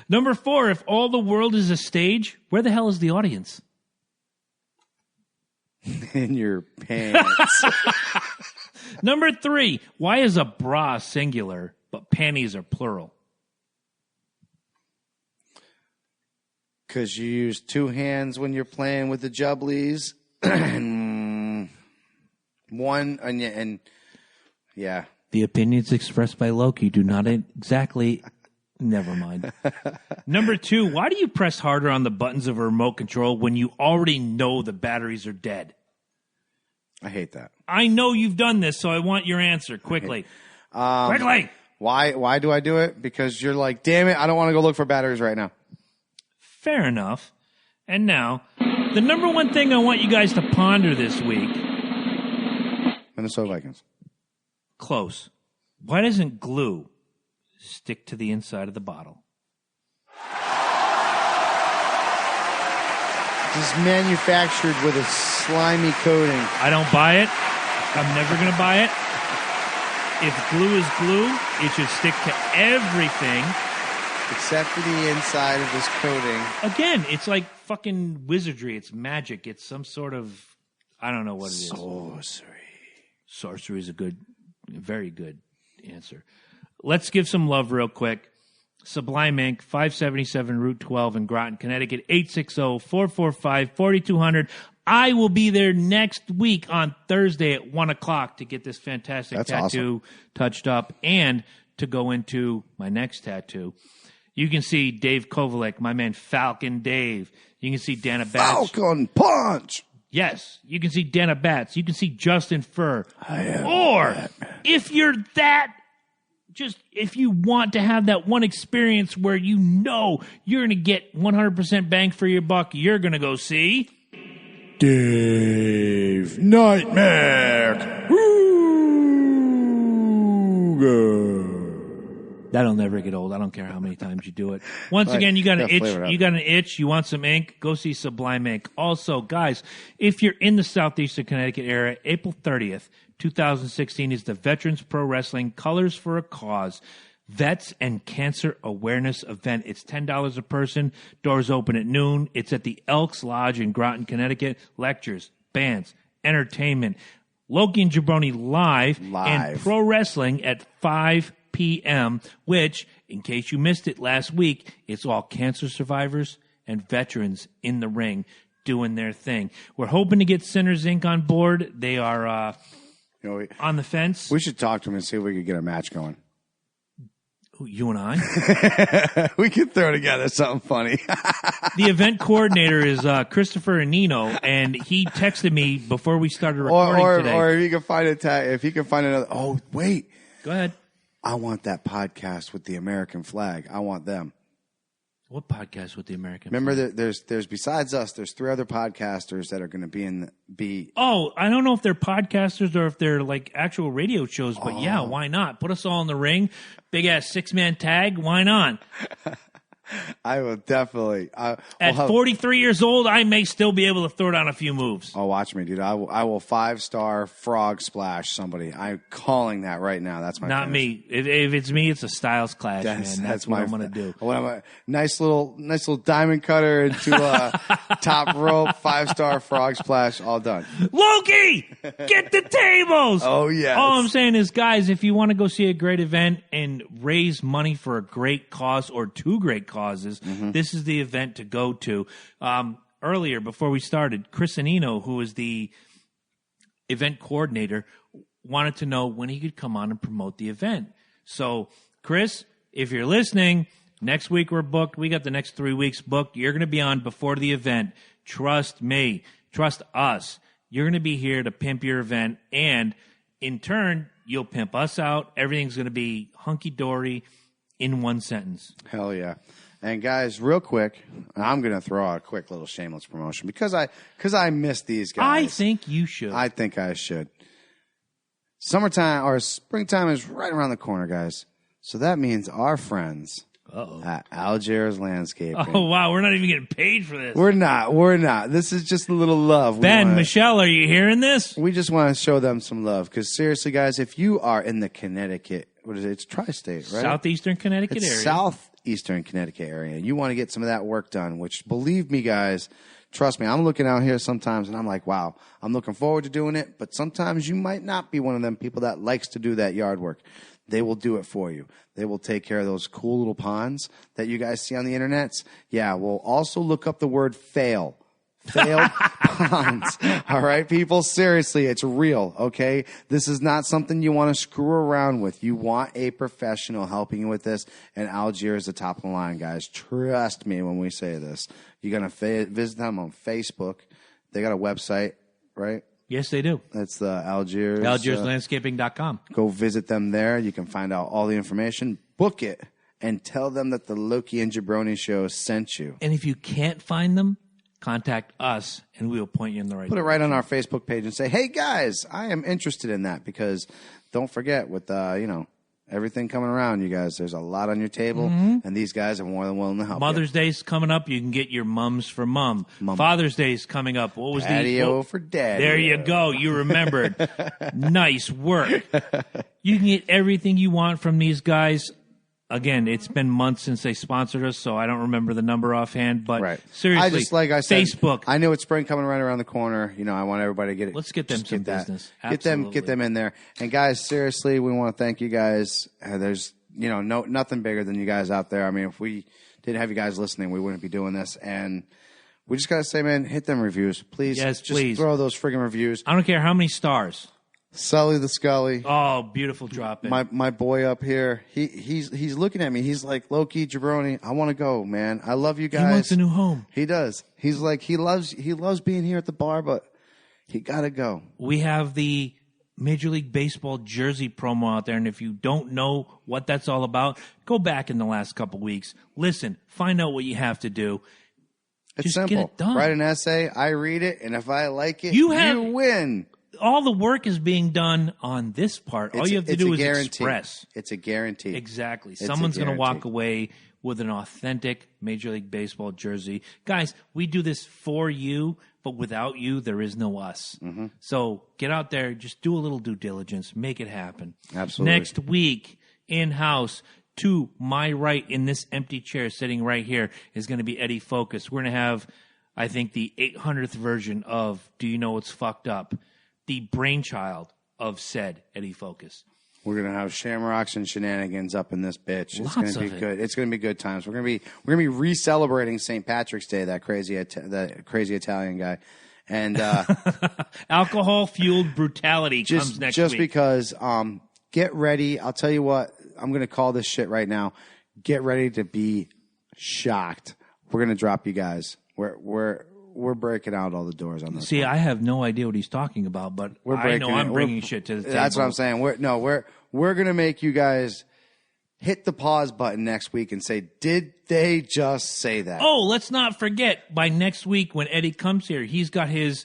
Number 4, if all the world is a stage, where the hell is the audience? In your pants. Number 3, why is a bra singular but panties are plural? Because you use 2 hands when you're playing with the jubblies. And one, and yeah. The opinions expressed by Loki do not exactly... Never mind. Number 2, why do you press harder on the buttons of a remote control when you already know the batteries are dead? I hate that. I know you've done this, so I want your answer quickly. Quickly! Why do I do it? Because you're like, damn it, I don't want to go look for batteries right now. Fair enough. And now, the number 1 thing I want you guys to ponder this week. Minnesota Vikings. Close. Why doesn't glue stick to the inside of the bottle? It's manufactured with a slimy coating. I don't buy it. I'm never going to buy it. If glue is glue, it should stick to everything. Except for the inside of this coating. Again, it's like fucking wizardry. It's magic. It's some sort of, I don't know what it is. Sorcery is a very good answer. Let's give some love real quick. Sublime Ink, 577 Route 12 in Groton, Connecticut, 860-445-4200. I will be there next week on Thursday at 1 o'clock to get this fantastic tattoo touched up and to go into my next tattoo. You can see Dave Kovalek, my man Falcon Dave. You can see Dana Batch. Falcon Punch! Yes, you can see Dana Batts. You can see Justin Furr. Or if you're if you want to have that one experience where you know you're going to get 100% bang for your buck, you're going to go see Dave Nightmare Kruger. That'll never get old. I don't care how many times you do it. Once again, you got an flavor it up. itch. You got an itch. You want some ink? Go see Sublime Ink. Also, guys, if you're in the southeastern Connecticut area, April 30th, 2016 is the Veterans Pro Wrestling Colors for a Cause Vets and Cancer Awareness event. It's $10 a person. Doors open at noon. It's at the Elks Lodge in Groton, Connecticut. Lectures, bands, entertainment, Loki and Jabroni live. And pro wrestling at 5 p.m., which, in case you missed it last week, it's all cancer survivors and veterans in the ring doing their thing. We're hoping to get Sinners Inc. on board. They are on the fence. We should talk to him and see if we could get a match going. You and I? We could throw together something funny. The event coordinator is Christopher Anino, and he texted me before we started recording today. Or if he can find if he can find another. Oh, wait. Go ahead. I want that podcast with the American flag. I want them. What podcast with the American Remember, flag? there's besides us, there's 3 other podcasters that are going to be. Oh, I don't know if they're podcasters or if they're like actual radio shows, but yeah, why not? Put us all in the ring, big ass 6-man tag. Why not? I will definitely. At 43 years old, I may still be able to throw down a few moves. Oh, watch me, dude. I will 5-star frog splash somebody. I'm calling that right now. That's my Not finish. me. If it's me, it's a Styles Clash, man. That's what I'm going to do. A nice little diamond cutter into a top rope, 5-star frog splash, all done. Loki, get the tables. Oh, yes. All I'm saying is, guys, if you want to go see a great event and raise money for a great cause or 2 great causes, this is the event to go to. Earlier, before we started, Chris Anino, who is the event coordinator, wanted to know when he could come on and promote the event. So, Chris, if you're listening, next week we're booked. We got the next 3 weeks booked. You're going to be on before the event. Trust me. Trust us. You're going to be here to pimp your event, and in turn, you'll pimp us out. Everything's going to be hunky-dory in one sentence. Hell yeah. And guys, real quick, I'm going to throw out a quick little shameless promotion because I miss these guys. I think you should. I think I should. Summertime or springtime is right around the corner, guys. So that means our friends at Algiers Landscaping. Oh, wow. We're not even getting paid for this. We're not. This is just a little love. Michelle, are you hearing this? We just want to show them some love because seriously, guys, if you are in the Connecticut, what is it? It's tri-state, right? Southeastern Connecticut area. Southeastern Connecticut area. And you want to get some of that work done, which believe me, guys, trust me, I'm looking out here sometimes and I'm like, wow, I'm looking forward to doing it. But sometimes you might not be one of them people that likes to do that yard work. They will do it for you. They will take care of those cool little ponds that you guys see on the internets. Yeah, we'll also look up the word fail. Failed ponds. All right, people? Seriously, it's real, okay? This is not something you want to screw around with. You want a professional helping you with this, and Algiers is the top of the line, guys. Trust me when we say this. You're going to visit them on Facebook. They got a website, right? Yes, they do. It's the Algiers. AlgiersLandscaping.com. Go visit them there. You can find out all the information. Book it, and tell them that the Loki and Jabroni show sent you. And if you can't find them, contact us, and we will point you in the right Put it right on our Facebook page and say, hey, guys, I am interested in that because don't forget with, everything coming around, you guys, there's a lot on your table, and these guys are more than willing to help Mother's Day's coming up. You can get your mums for mum. Father's Day's coming up. What was Patio for daddy. There you go. You remembered. Nice work. You can get everything you want from these guys. Again, it's been months since they sponsored us, so I don't remember the number offhand. But seriously, like I said, Facebook. I know it's spring coming right around the corner. I want everybody to get it. Let's get them some business. Get them in there. And guys, seriously, we want to thank you guys. There's nothing bigger than you guys out there. I mean, if we didn't have you guys listening, we wouldn't be doing this. And we just gotta say, man, hit them reviews, please. Yes, just please. Throw those friggin' reviews. I don't care how many stars. Sully the Scully. Oh, beautiful drop in. My boy up here, he's looking at me. He's like, Loki, Jabroni, I want to go, man. I love you guys. He wants a new home. He does. He's like, he loves being here at the bar, but You got to go. We have the Major League Baseball jersey promo out there, and if you don't know what that's all about, go back in the last couple weeks. Listen, find out what you have to do. It's Just simple. get it done. Write an essay. I read it, and if I like it, You you win. All the work is being done on this part. All you have to do is express. It's a guarantee. Exactly. It's a Someone's going to walk guarantee. away with an authentic Major League Baseball jersey. Guys, we do this for you, but without you, there is no us. Mm-hmm. So get out there, just do a little due diligence, make it happen. Absolutely. Next week, in-house, to my right in this empty chair sitting right here is going to be Eddie Focus. We're going to have, I think, the 800th version of Do You Know What's Fucked Up? The brainchild of said Eddie Focus. We're gonna have shamrocks and shenanigans up in this bitch. It's Lots gonna of be it. good. It's gonna be good times. We're gonna be re-celebrating St. Patrick's Day. That crazy Italian guy, and Alcohol-fueled brutality comes next just week. because. Get ready. I'll tell you what. I'm gonna call this shit right now. Get ready to be shocked. We're gonna drop you guys. We're breaking out all the doors on this. See, I have no idea what he's talking about, but We're I breaking know I'm it. bringing shit to the table. That's what I'm saying. We're gonna make you guys hit the pause button next week and say, did they just say that? Oh, let's not forget, by next week when Eddie comes here, he's got his,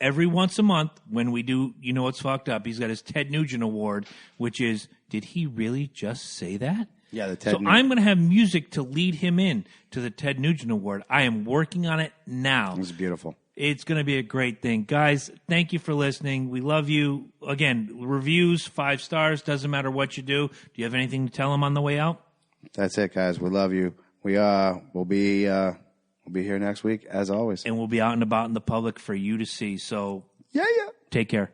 every once a month when we do, You Know What's Fucked Up, he's got his Ted Nugent Award, which is, did he really just say that? Yeah, the Ted So Nugent. I'm going to have music to lead him in to the Ted Nugent Award. I am working on it now. It's beautiful. It's going to be a great thing. Guys, thank you for listening. We love you. Again, reviews, 5 stars, doesn't matter what you do. Do you have anything to tell them on the way out? That's it, guys. We love you. We'll be here next week as always. And we'll be out and about in the public for you to see. So Yeah. take care.